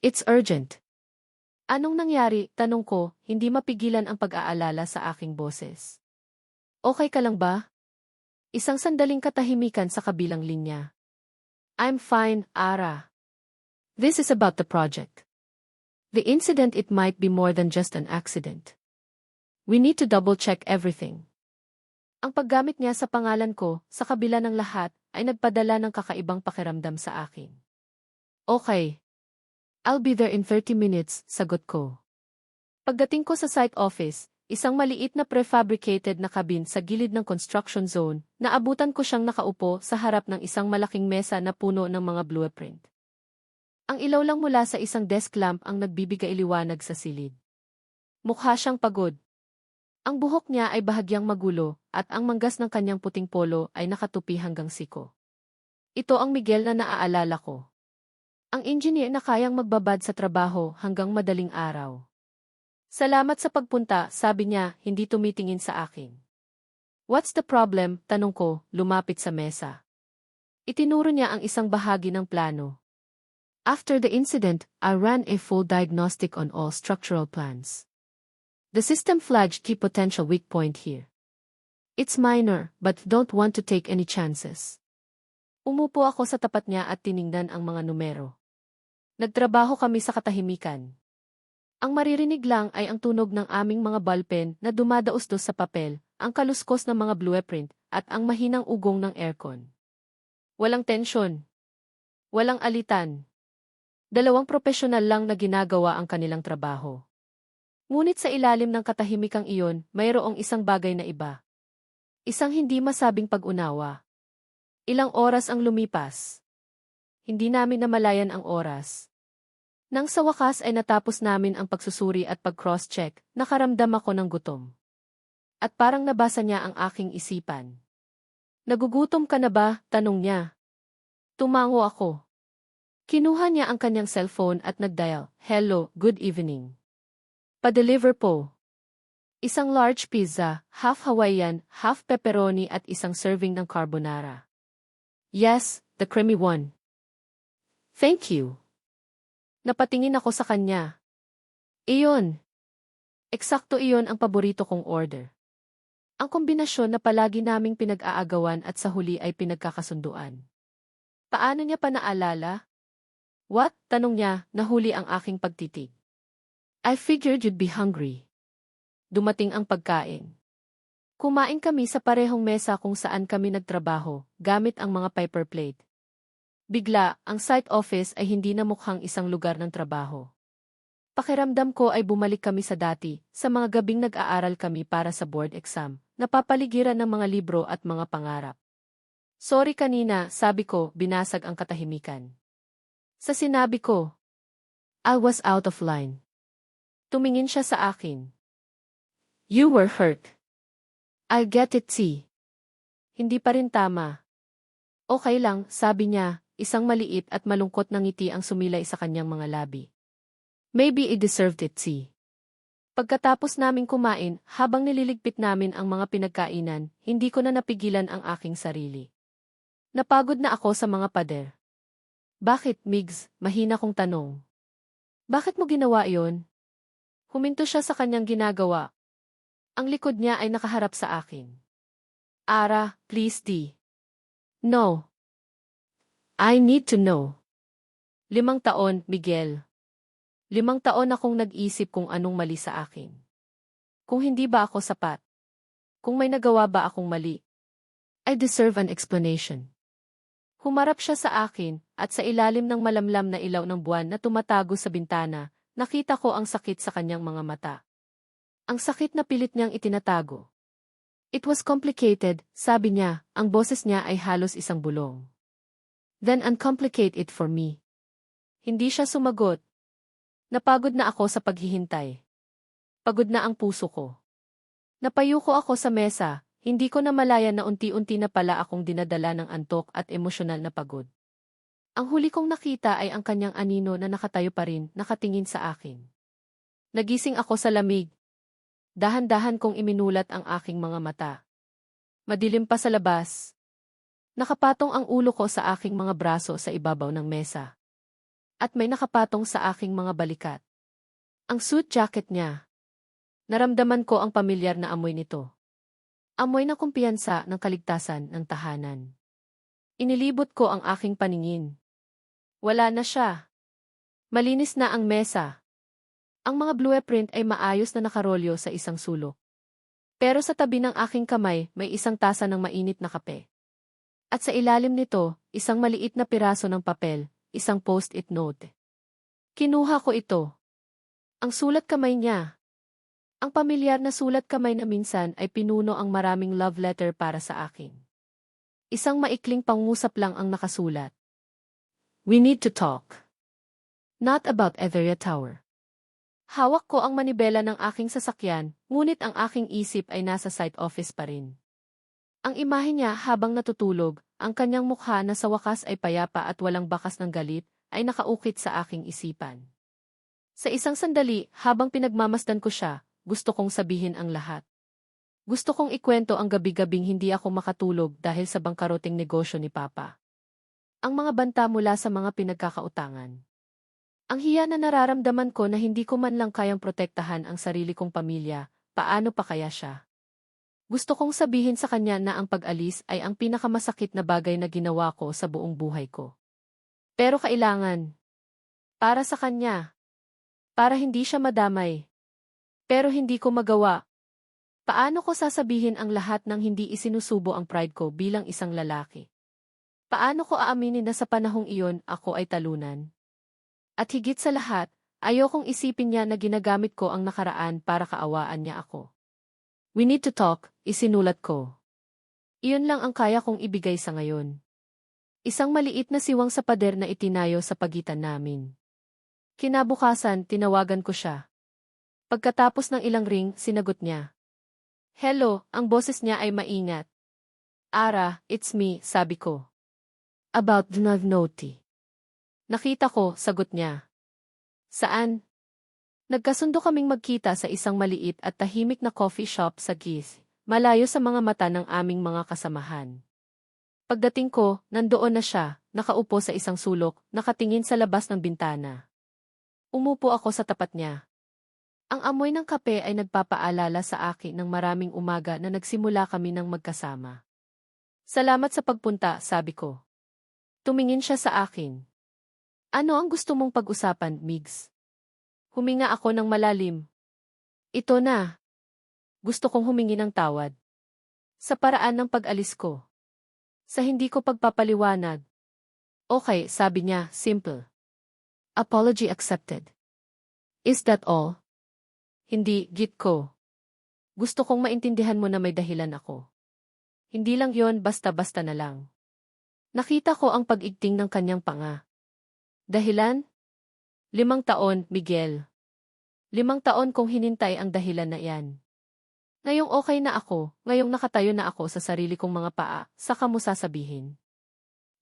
It's urgent. Anong nangyari? Tanong ko, hindi mapigilan ang pag-aalala sa aking boses. Okay ka lang ba? Isang sandaling katahimikan sa kabilang linya. I'm fine, Ara. This is about the project. The incident, it might be more than just an accident. We need to double-check everything. Ang paggamit niya sa pangalan ko, sa kabila ng lahat, ay nagpadala ng kakaibang pakiramdam sa akin. Okay. I'll be there in 30 minutes, sagot ko. Pagdating ko sa site office, isang maliit na prefabricated na cabin sa gilid ng construction zone, naabutan ko siyang nakaupo sa harap ng isang malaking mesa na puno ng mga blueprint. Ang ilaw lang mula sa isang desk lamp ang nagbibigay liwanag sa silid. Mukha siyang pagod. Ang buhok niya ay bahagyang magulo, at ang manggas ng kanyang puting polo ay nakatupi hanggang siko. Ito ang Miguel na naaalala ko. Ang engineer na kayang magbabad sa trabaho hanggang madaling araw. Salamat sa pagpunta, sabi niya, hindi tumitingin sa akin. What's the problem? Tanong ko, lumapit sa mesa. Itinuro niya ang isang bahagi ng plano. After the incident, I ran a full diagnostic on all structural plans. The system flagged key potential weak point here. It's minor, but don't want to take any chances. Umupo ako sa tapat niya at tiningnan ang mga numero. Nagtrabaho kami sa katahimikan. Ang maririnig lang ay ang tunog ng aming mga ballpen na dumadausdos sa papel, ang kaluskos ng mga blueprint, at ang mahinang ugong ng aircon. Walang tensyon. Walang alitan. Dalawang propesyonal lang na ginagawa ang kanilang trabaho. Ngunit sa ilalim ng katahimikang iyon, mayroong isang bagay na iba. Isang hindi masabing pag-unawa. Ilang oras ang lumipas. Hindi namin namalayan ang oras. Nang sa wakas ay natapos namin ang pagsusuri at pag-cross-check, nakaramdam ako ng gutom. At parang nabasa niya ang aking isipan. Nagugutom ka na ba? Tanong niya. Tumango ako. Kinuha niya ang kanyang cellphone at nag-dial, "Hello, good evening. Pa-deliver po. Isang large pizza, half Hawaiian, half pepperoni at isang serving ng carbonara." "Yes, the creamy one. Thank you." Napatingin ako sa kanya. Iyon. Eksakto iyon ang paborito kong order. Ang kombinasyon na palagi naming pinag-aagawan at sa huli ay pinagkakasunduan. Paano niya pa naalala? What? Tanong niya, nahuli ang aking pagtitig. I figured you'd be hungry. Dumating ang pagkain. Kumain kami sa parehong mesa kung saan kami nagtrabaho, gamit ang mga paper plate. Bigla, ang site office ay hindi na mukhang isang lugar ng trabaho. Pakiramdam ko ay bumalik kami sa dati, sa mga gabing nag-aaral kami para sa board exam, napapaligiran ng mga libro at mga pangarap. Sorry kanina, sabi ko, binasag ang katahimikan. Sa sinabi ko, I was out of line. Tumingin siya sa akin. You were hurt. I get it, see. Hindi pa rin tama. Okay lang, sabi niya, isang maliit at malungkot na ngiti ang sumilay sa kanyang mga labi. Maybe I deserved it, see. Pagkatapos naming kumain, habang nililigpit namin ang mga pinagkainan, hindi ko na napigilan ang aking sarili. Napagod na ako sa mga pader. Bakit, Migs? Mahina kong tanong. Bakit mo ginawa iyon? Huminto siya sa kanyang ginagawa. Ang likod niya ay nakaharap sa akin. Ara, please di. No. I need to know. 5 taon, Miguel. 5 taon akong nag-isip kung anong mali sa akin. Kung hindi ba ako sapat? Kung may nagawa ba akong mali? I deserve an explanation. Humarap siya sa akin, at sa ilalim ng malamlam na ilaw ng buwan na tumatago sa bintana, nakita ko ang sakit sa kanyang mga mata. Ang sakit na pilit niyang itinatago. It was complicated, sabi niya, ang boses niya ay halos isang bulong. Then uncomplicate it for me. Hindi siya sumagot. Napagod na ako sa paghihintay. Pagod na ang puso ko. Napayuko ako sa mesa, hindi ko namalayan na unti-unti na pala akong dinadala ng antok at emosyonal na pagod. Ang huli kong nakita ay ang kanyang anino na nakatayo pa rin, nakatingin sa akin. Nagising ako sa lamig. Dahan-dahan kong iminulat ang aking mga mata. Madilim pa sa labas. Nakapatong ang ulo ko sa aking mga braso sa ibabaw ng mesa. At may nakapatong sa aking mga balikat. Ang suit jacket niya. Naramdaman ko ang pamilyar na amoy nito. Amoy ng kumpiyansa ng kaligtasan ng tahanan. Inilibot ko ang aking paningin. Wala na siya. Malinis na ang mesa. Ang mga blueprint ay maayos na nakarolyo sa isang sulok. Pero sa tabi ng aking kamay, may isang tasa ng mainit na kape. At sa ilalim nito, isang maliit na piraso ng papel, isang post-it note. Kinuha ko ito. Ang sulat kamay niya. Ang pamilyar na sulat kamay na minsan ay pinuno ang maraming love letter para sa akin. Isang maikling pangusap lang ang nakasulat. We need to talk. Not about Etheria Tower. Hawak ko ang manibela ng aking sasakyan, ngunit ang aking isip ay nasa site office pa rin. Ang imahe niya habang natutulog, ang kanyang mukha na sa wakas ay payapa at walang bakas ng galit, ay nakaukit sa aking isipan. Sa isang sandali, habang pinagmamasdan ko siya, gusto kong sabihin ang lahat. Gusto kong ikwento ang gabi-gabing hindi ako makatulog dahil sa bangkaroting negosyo ni Papa. Ang mga banta mula sa mga pinagkakautangan. Ang hiya na nararamdaman ko na hindi ko man lang kayang protektahan ang sarili kong pamilya, paano pa kaya siya? Gusto kong sabihin sa kanya na ang pag-alis ay ang pinakamasakit na bagay na ginawa ko sa buong buhay ko. Pero kailangan. Para sa kanya. Para hindi siya madamay. Pero hindi ko magawa. Paano ko sasabihin ang lahat ng hindi isinusubo ang pride ko bilang isang lalaki? Paano ko aaminin na sa panahong iyon ako ay talunan? At higit sa lahat, ayokong isipin niya na ginagamit ko ang nakaraan para kaawaan niya ako. We need to talk, isinulat ko. Iyon lang ang kaya kong ibigay sa ngayon. Isang maliit na siwang sa pader na itinayo sa pagitan namin. Kinabukasan, tinawagan ko siya. Pagkatapos ng ilang ring, sinagot niya. Hello, ang boses niya ay maingat. Ara, it's me, sabi ko. About the Noti. Nakita ko, sagot niya. Saan? Nagkasundo kaming magkita sa isang maliit at tahimik na coffee shop sa Giz, malayo sa mga mata ng aming mga kasamahan. Pagdating ko, nandoon na siya, nakaupo sa isang sulok, nakatingin sa labas ng bintana. Umupo ako sa tapat niya. Ang amoy ng kape ay nagpapaalala sa akin ng maraming umaga na nagsimula kami ng magkasama. Salamat sa pagpunta, sabi ko. Tumingin siya sa akin. Ano ang gusto mong pag-usapan, Migs? Huminga ako ng malalim. Ito na. Gusto kong humingi ng tawad. Sa paraan ng pag-alis ko. Sa hindi ko pagpapaliwanag. Okay, sabi niya, simple. Apology accepted. Is that all? Hindi, git ko. Gusto kong maintindihan mo na may dahilan ako. Hindi lang yon basta-basta na lang. Nakita ko ang pag-igting ng kanyang panga. Dahilan? 5 taon, Miguel. 5 taon kong hinintay ang dahilan na iyan. Ngayong okay na ako, ngayong nakatayo na ako sa sarili kong mga paa, saka mo sasabihin.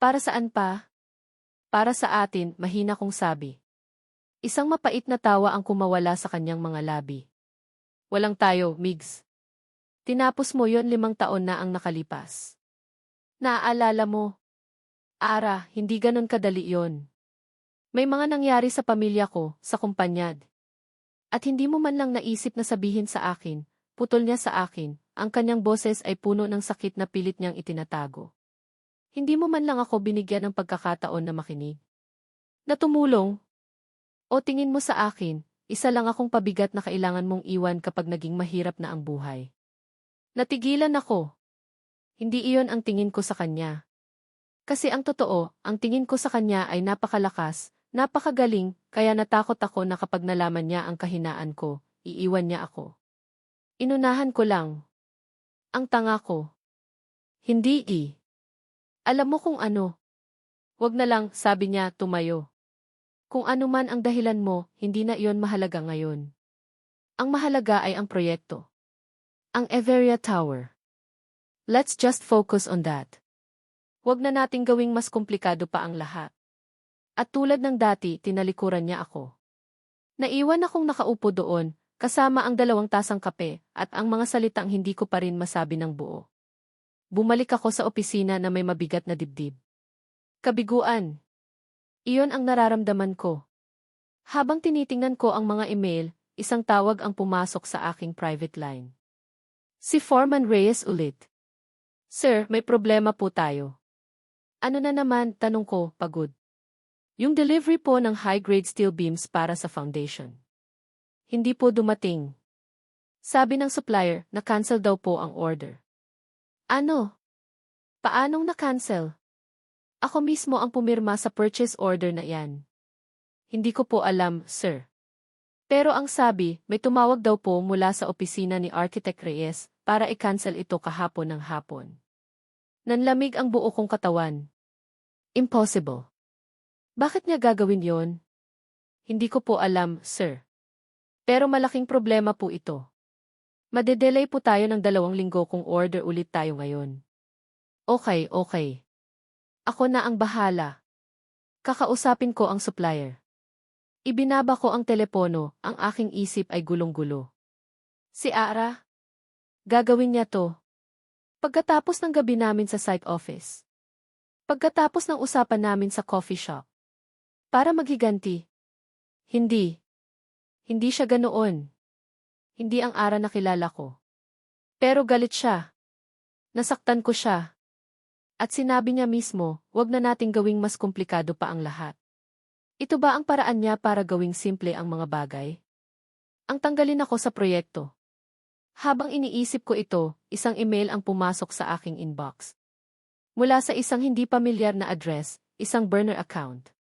Para saan pa? Para sa atin, mahina kong sabi. Isang mapait na tawa ang kumawala sa kanyang mga labi. Walang tayo, Migs. Tinapos mo yon 5 taon na ang nakalipas. Naaalala mo? Ara, hindi ganon kadali yon. May mga nangyari sa pamilya ko, sa kumpanyad. At hindi mo man lang naisip na sabihin sa akin, putol niya sa akin, ang kanyang boses ay puno ng sakit na pilit niyang itinatago. Hindi mo man lang ako binigyan ng pagkakataon na makinig. Na tumulong? O tingin mo sa akin, isa lang akong pabigat na kailangan mong iwan kapag naging mahirap na ang buhay. Natigilan ako. Hindi iyon ang tingin ko sa kanya. Kasi ang totoo, ang tingin ko sa kanya ay napakalakas, napakagaling, kaya natakot ako na kapag nalaman niya ang kahinaan ko, iiwan niya ako. Inunahan ko lang. Ang tanga ko. Hindi Alam mo kung ano. Wag na lang, sabi niya, tumayo. Kung ano man ang dahilan mo, hindi na iyon mahalaga ngayon. Ang mahalaga ay ang proyekto. Ang Everia Tower. Let's just focus on that. Wag na nating gawing mas komplikado pa ang lahat. At tulad ng dati, tinalikuran niya ako. Naiwan akong nakaupo doon, kasama ang 2 tasang kape, at ang mga salitang hindi ko pa rin masabi ng buo. Bumalik ako sa opisina na may mabigat na dibdib. Kabiguan. Iyon ang nararamdaman ko. Habang tinitingnan ko ang mga email, isang tawag ang pumasok sa aking private line. Si Foreman Reyes ulit. Sir, may problema po tayo. Ano na naman, tanong ko, pagod. Yung delivery po ng high-grade steel beams para sa foundation. Hindi po dumating. Sabi ng supplier, na-cancel daw po ang order. Ano? Paanong na-cancel? Ako mismo ang pumirma sa purchase order na yan. Hindi ko po alam, sir. Pero ang sabi, may tumawag daw po mula sa opisina ni Architect Reyes para i-cancel ito kahapon ng hapon. Nanlamig ang buo kong katawan. Impossible. Bakit niya gagawin yon? Hindi ko po alam, sir. Pero malaking problema po ito. Madedelay po tayo ng 2 linggo kung order ulit tayo ngayon. Okay. Ako na ang bahala. Kakausapin ko ang supplier. Ibinaba ko ang telepono, ang aking isip ay gulong-gulo. Si Ara? Gagawin niya to. Pagkatapos ng gabi namin sa site office. Pagkatapos ng usapan namin sa coffee shop. Para maghiganti. Hindi. Hindi siya ganoon. Hindi ang Ara na kilala ko. Pero galit siya. Nasaktan ko siya. At sinabi niya mismo, wag na nating gawing mas komplikado pa ang lahat. Ito ba ang paraan niya para gawing simple ang mga bagay? Ang tanggalin ako sa proyekto. Habang iniisip ko ito, isang email ang pumasok sa aking inbox. Mula sa isang hindi pamilyar na address, isang burner account.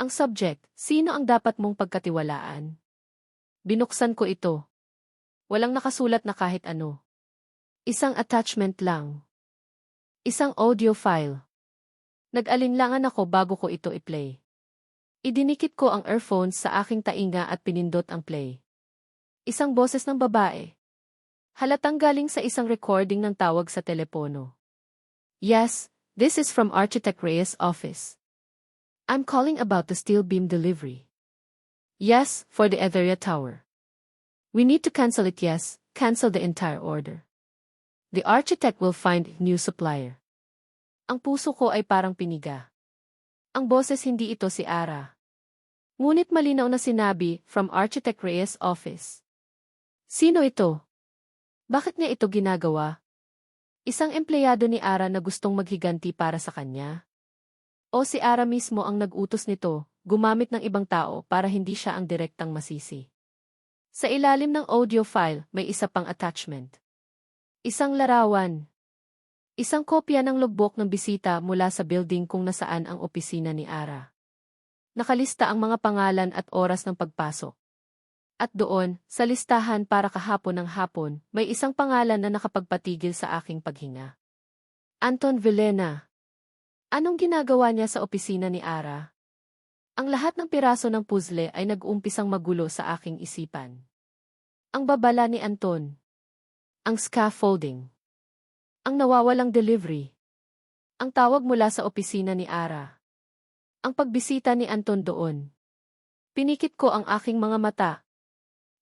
Ang subject, sino ang dapat mong pagkatiwalaan? Binuksan ko ito. Walang nakasulat na kahit ano. Isang attachment lang. Isang audio file. Nag-alinlangan ako bago ko ito i-play. Idinikit ko ang earphones sa aking tainga at pinindot ang play. Isang boses ng babae. Halatang galing sa isang recording ng tawag sa telepono. Yes, this is from Architect Reyes' office. I'm calling about the steel beam delivery. Yes, for the Everia Tower. We need to cancel it. Yes, cancel the entire order. The architect will find new supplier. Ang puso ko ay parang piniga. Ang boses hindi ito si Ara. Ngunit malinaw na sinabi, from Architect Reyes' office. Sino ito? Bakit niya ito ginagawa? Isang empleyado ni Ara na gustong maghiganti para sa kanya? O si Ara mismo ang nag-utos nito, gumamit ng ibang tao para hindi siya ang direktang masisi? Sa ilalim ng audio file, may isa pang attachment. Isang larawan. Isang kopya ng logbook ng bisita mula sa building kung nasaan ang opisina ni Ara. Nakalista ang mga pangalan at oras ng pagpasok. At doon, sa listahan para kahapon ng hapon, may isang pangalan na nakapagpatigil sa aking paghinga. Anton Villena. Anong ginagawa niya sa opisina ni Ara? Ang lahat ng piraso ng puzzle ay nag-umpisang magulo sa aking isipan. Ang babala ni Anton. Ang scaffolding. Ang nawawalang delivery. Ang tawag mula sa opisina ni Ara. Ang pagbisita ni Anton doon. Pinikit ko ang aking mga mata.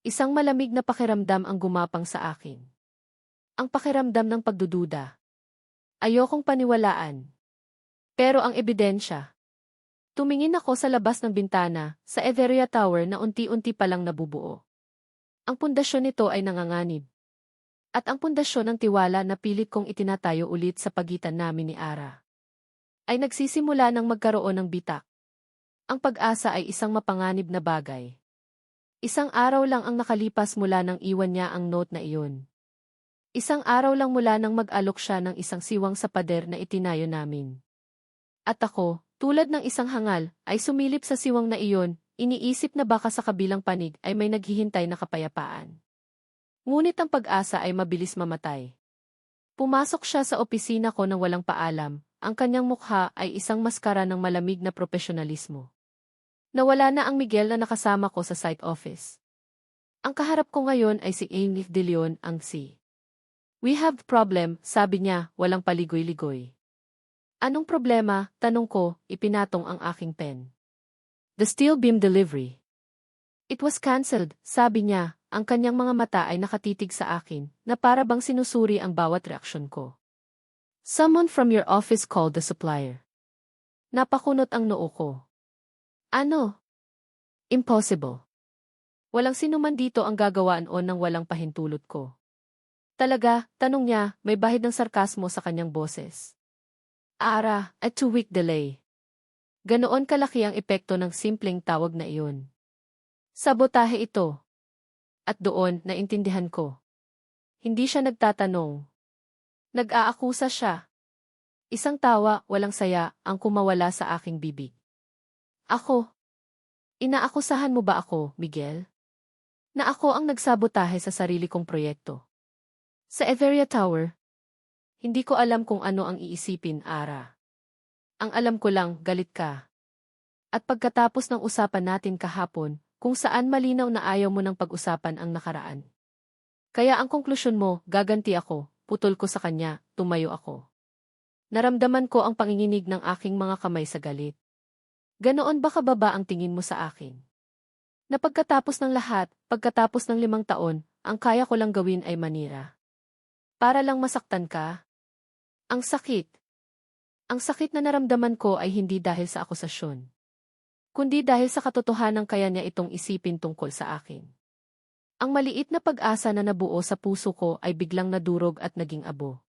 Isang malamig na pakiramdam ang gumapang sa akin. Ang pakiramdam ng pagdududa. Ayokong paniwalaan. Pero ang ebidensya. Tumingin ako sa labas ng bintana, sa Everia Tower na unti-unti palang nabubuo. Ang pundasyon nito ay nanganganib. At ang pundasyon ng tiwala na pilit kong itinatayo ulit sa pagitan namin ni Ara ay nagsisimula ng magkaroon ng bitak. Ang pag-asa ay isang mapanganib na bagay. Isang araw lang ang nakalipas mula nang iwan niya ang note na iyon. Isang araw lang mula nang mag-alok siya ng isang siwang sa pader na itinayo namin. At ako, tulad ng isang hangal, ay sumilip sa siwang na iyon, iniisip na baka sa kabilang panig ay may naghihintay na kapayapaan. Ngunit ang pag-asa ay mabilis mamatay. Pumasok siya sa opisina ko nang walang paalam, ang kanyang mukha ay isang maskara ng malamig na profesionalismo. Nawala na ang Miguel na nakasama ko sa site office. Ang kaharap ko ngayon ay si Amy De Leon, ang si. We have problem, sabi niya, walang paligoy-ligoy. Anong problema, tanong ko, ipinatong ang aking pen. The steel beam delivery. It was cancelled, sabi niya, ang kanyang mga mata ay nakatitig sa akin, na para bang sinusuri ang bawat reaksyon ko. Someone from your office called the supplier. Napakunot ang noo ko. Ano? Impossible. Walang sinuman dito ang gagawaan o nang walang pahintulot ko. Talaga, tanong niya, may bahid ng sarkasmo sa kanyang boses. Ara, a 2-week delay. Ganoon kalaki ang epekto ng simpleng tawag na iyon. Sabotahe ito. At doon, naintindihan ko. Hindi siya nagtatanong. Nag-aakusa siya. Isang tawa, walang saya, ang kumawala sa aking bibig. Ako. Inaakusahan mo ba ako, Miguel? Na ako ang nagsabotahe sa sarili kong proyekto. Sa Everia Tower. Hindi ko alam kung ano ang iisipin, Ara. Ang alam ko lang, galit ka. At pagkatapos ng usapan natin kahapon, kung saan malinaw na ayaw mo ng pag-usapan ang nakaraan. Kaya ang konklusyon mo, gaganti ako, putol ko sa kanya, tumayo ako. Naramdaman ko ang panginginig ng aking mga kamay sa galit. Ganoon ba kababa ang tingin mo sa akin? Na pagkatapos ng lahat, pagkatapos ng 5 taon, ang kaya ko lang gawin ay manira. Para lang masaktan ka? Ang sakit. Ang sakit na naramdaman ko ay hindi dahil sa akusasyon. Kundi dahil sa katotohanan kaya niya itong isipin tungkol sa akin. Ang maliit na pag-asa na nabuo sa puso ko ay biglang nadurog at naging abo.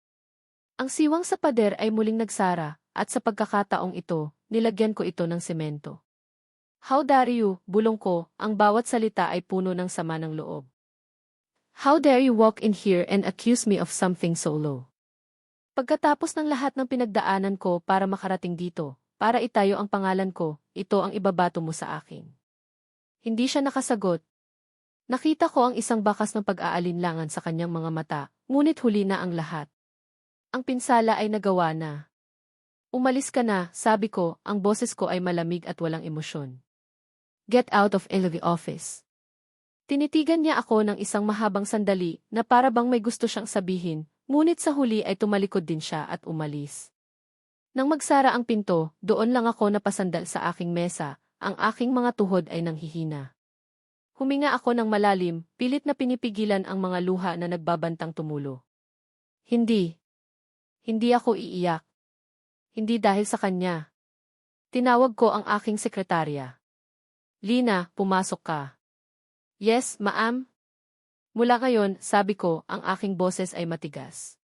Ang siwang sa pader ay muling nagsara, at sa pagkakataong ito, nilagyan ko ito ng semento. How dare you, bulong ko, ang bawat salita ay puno ng sama ng loob. How dare you walk in here and accuse me of something so low? Pagkatapos ng lahat ng pinagdaanan ko para makarating dito, para itayo ang pangalan ko, ito ang ibabato mo sa akin. Hindi siya nakasagot. Nakita ko ang isang bakas ng pag-aalinlangan sa kanyang mga mata, ngunit huli na ang lahat. Ang pinsala ay nagawa na. Umalis ka na, sabi ko, ang boses ko ay malamig at walang emosyon. Get out of the office. Tinitigan niya ako ng isang mahabang sandali na para bang may gusto siyang sabihin, ngunit sa huli ay tumalikod din siya at umalis. Nang magsara ang pinto, doon lang ako napasandal sa aking mesa, ang aking mga tuhod ay nanghihina. Huminga ako ng malalim, pilit na pinipigilan ang mga luha na nagbabantang tumulo. Hindi. Hindi ako iiyak. Hindi dahil sa kanya. Tinawag ko ang aking sekretarya. Lina, pumasok ka. Yes, ma'am. Mula ngayon, sabi ko, ang aking boses ay matigas.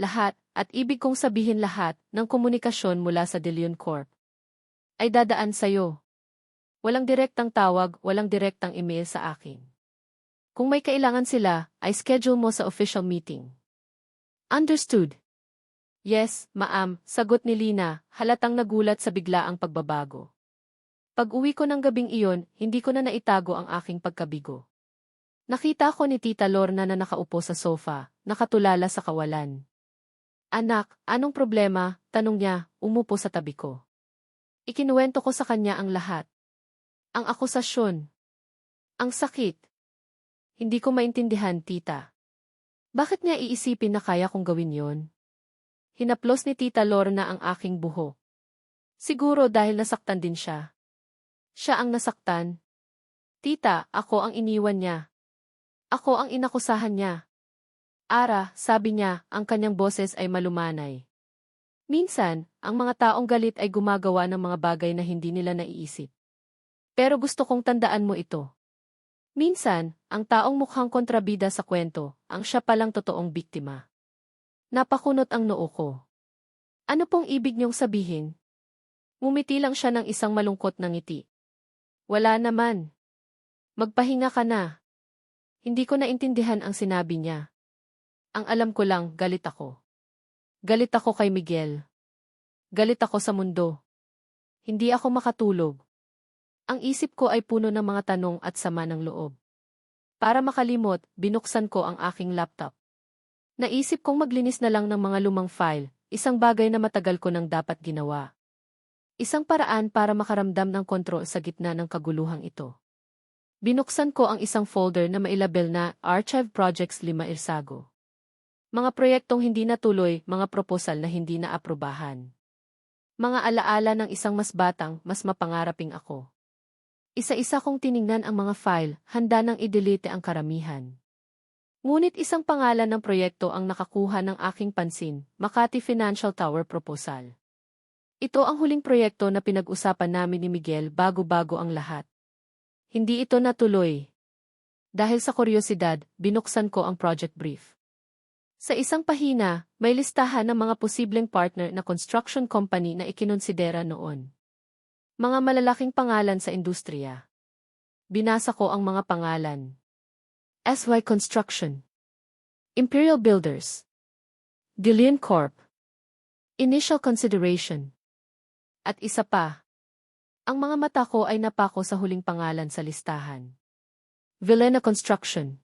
Lahat, at ibig kong sabihin lahat, ng komunikasyon mula sa De Leon Corp. ay dadaan sa'yo. Walang direktang tawag, walang direktang email sa akin. Kung may kailangan sila, ay schedule mo sa official meeting. Understood? Yes, ma'am, sagot ni Lina, halatang nagulat sa biglaang pagbabago. Pag-uwi ko ng gabing iyon, hindi ko na naitago ang aking pagkabigo. Nakita ko ni Tita Lorna na nakaupo sa sofa, nakatulala sa kawalan. Anak, anong problema? Tanong niya, umupo sa tabi ko. Ikinuwento ko sa kanya ang lahat. Ang akusasyon. Ang sakit. Hindi ko maintindihan, tita. Bakit niya iisipin na kaya kong gawin yon? Hinaplos ni Tita Lorna ang aking buhok. Siguro dahil nasaktan din siya. Siya ang nasaktan. Tita, ako ang iniwan niya. Ako ang inakusahan niya. Ara, sabi niya, ang kanyang boses ay malumanay. Minsan, ang mga taong galit ay gumagawa ng mga bagay na hindi nila naiisip. Pero gusto kong tandaan mo ito. Minsan, ang taong mukhang kontrabida sa kwento, ang siya palang totoong biktima. Napakunot ang noo ko. Ano pong ibig niyong sabihin? Ngumiti lang siya ng isang malungkot na ngiti. Wala naman. Magpahinga ka na. Hindi ko naintindihan ang sinabi niya. Ang alam ko lang, galit ako. Galit ako kay Miguel. Galit ako sa mundo. Hindi ako makatulog. Ang isip ko ay puno ng mga tanong at sama ng loob. Para makalimot, binuksan ko ang aking laptop. Naisip kong maglinis na lang ng mga lumang file, isang bagay na matagal ko nang dapat ginawa. Isang paraan para makaramdam ng kontrol sa gitna ng kaguluhang ito. Binuksan ko ang isang folder na mailabel na Archive Projects 5 Irsago. Mga proyektong hindi natuloy, mga proposal na hindi naaprubahan. Mga alaala ng isang mas batang, mas mapangaraping ako. Isa-isa kong tiningnan ang mga file, handa nang i-delete ang karamihan. Ngunit isang pangalan ng proyekto ang nakakuha ng aking pansin, Makati Financial Tower Proposal. Ito ang huling proyekto na pinag-usapan namin ni Miguel bago-bago ang lahat. Hindi ito natuloy. Dahil sa kuryosidad, binuksan ko ang project brief. Sa isang pahina, may listahan ng mga posibleng partner na construction company na ikinonsidera noon. Mga malalaking pangalan sa industriya. Binasa ko ang mga pangalan. SY Construction, Imperial Builders, Gillian Corp, Initial Consideration, at isa pa. Ang mga mata ko ay napako sa huling pangalan sa listahan. Villena Construction.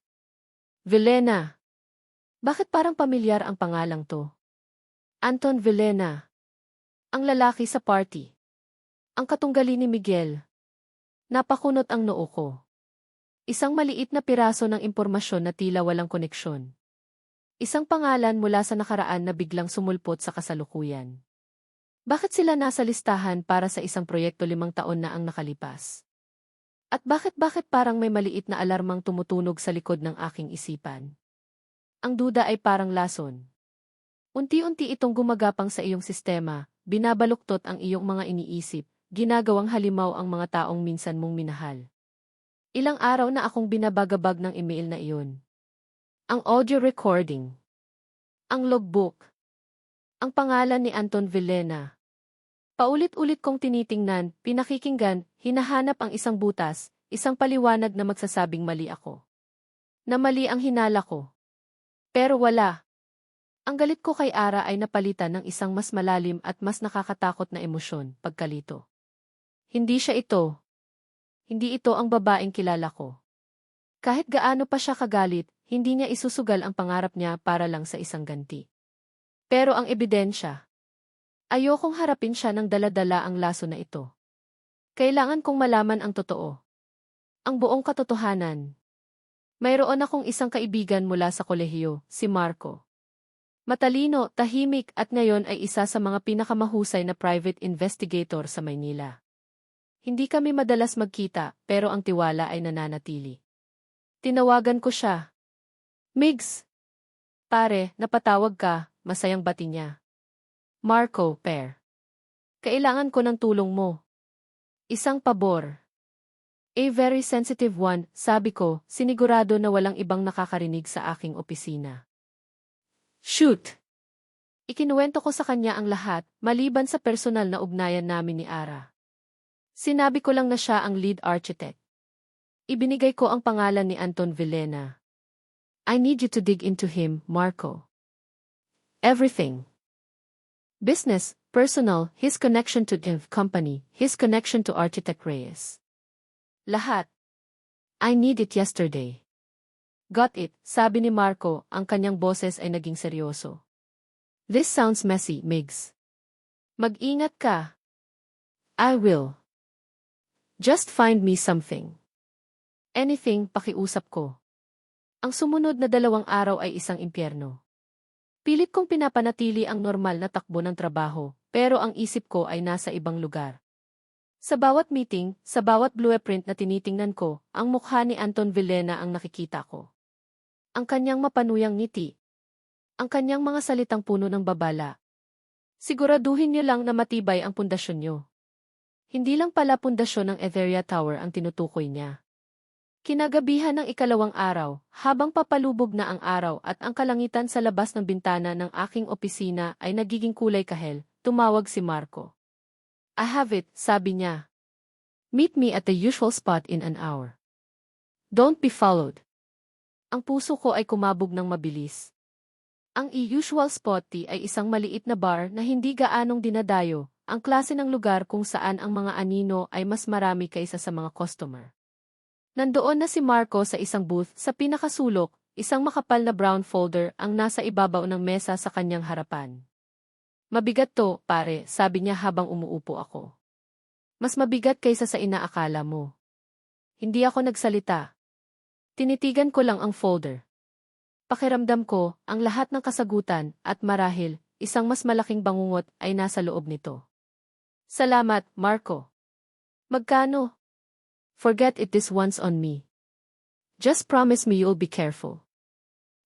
Villena. Bakit parang pamilyar ang pangalang to? Anton Villena. Ang lalaki sa party. Ang katunggali ni Miguel. Napakunot ang noo ko. Isang maliit na piraso ng impormasyon na tila walang koneksyon. Isang pangalan mula sa nakaraan na biglang sumulpot sa kasalukuyan. Bakit sila nasa listahan para sa isang proyekto 5 taon na ang nakalipas? At bakit parang may maliit na alarmang tumutunog sa likod ng aking isipan? Ang duda ay parang lason. Unti-unti itong gumagapang sa iyong sistema, binabaluktot ang iyong mga iniisip, ginagawang halimaw ang mga taong minsan mong minahal. Ilang araw na akong binabagabag ng email na iyon. Ang audio recording. Ang logbook. Ang pangalan ni Anton Villena. Paulit-ulit kong tinitingnan, pinakikinggan, hinahanap ang isang butas, isang paliwanag na magsasabing mali ako. Na mali ang hinala ko. Pero wala. Ang galit ko kay Ara ay napalitan ng isang mas malalim at mas nakakatakot na emosyon, pagkalito. Hindi siya ito. Hindi ito ang babaeng kilala ko. Kahit gaano pa siya kagalit, hindi niya isusugal ang pangarap niya para lang sa isang ganti. Pero ang ebidensya. Ayokong harapin siya ng dala-dala ang laso na ito. Kailangan kong malaman ang totoo. Ang buong katotohanan. Mayroon akong isang kaibigan mula sa kolehiyo, si Marco. Matalino, tahimik at ngayon ay isa sa mga pinakamahusay na private investigator sa Maynila. Hindi kami madalas magkita, pero ang tiwala ay nananatili. Tinawagan ko siya. Migs! Pare, napatawag ka, masayang bati niya. Marco, Per. Kailangan ko ng tulong mo. Isang pabor. A very sensitive one, sabi ko, sinigurado na walang ibang nakakarinig sa aking opisina. Shoot! Ikinuwento ko sa kanya ang lahat, maliban sa personal na ugnayan namin ni Ara. Sinabi ko lang na siya ang lead architect. Ibinigay ko ang pangalan ni Anton Villena. I need you to dig into him, Marco. Everything. Business, personal, his connection to the company, his connection to Architect Reyes. Lahat. I need it yesterday. Got it, sabi ni Marco, ang kanyang boses ay naging seryoso. This sounds messy, Migs. Mag-ingat ka. I will. Just find me something. Anything, pakiusap ko. Ang sumunod na 2 araw ay isang impyerno. Pilit kong pinapanatili ang normal na takbo ng trabaho, pero ang isip ko ay nasa ibang lugar. Sa bawat meeting, sa bawat blueprint na tinitingnan ko, ang mukha ni Anton Villena ang nakikita ko. Ang kanyang mapanuyang ngiti. Ang kanyang mga salitang puno ng babala. Siguraduhin niyo lang na matibay ang pundasyon niyo. Hindi lang pala pundasyon ng Etheria Tower ang tinutukoy niya. Kinagabihan ng ikalawang araw, habang papalubog na ang araw at ang kalangitan sa labas ng bintana ng aking opisina ay nagiging kulay kahel, tumawag si Marco. I have it, sabi niya. Meet me at the usual spot in an hour. Don't be followed. Ang puso ko ay kumabog ng mabilis. Ang usual spot ay isang maliit na bar na hindi gaanong dinadayo, ang klase ng lugar kung saan ang mga anino ay mas marami kaysa sa mga customer. Nandoon na si Marco sa isang booth sa pinakasulok, isang makapal na brown folder ang nasa ibabaw ng mesa sa kanyang harapan. Mabigat to, pare, sabi niya habang umuupo ako. Mas mabigat kaysa sa inaakala mo. Hindi ako nagsalita. Tinitigan ko lang ang folder. Pakiramdam ko, ang lahat ng kasagutan, at marahil, isang mas malaking bangungot ay nasa loob nito. Salamat, Marco. Magkano? Forget it this once on me. Just promise me you'll be careful.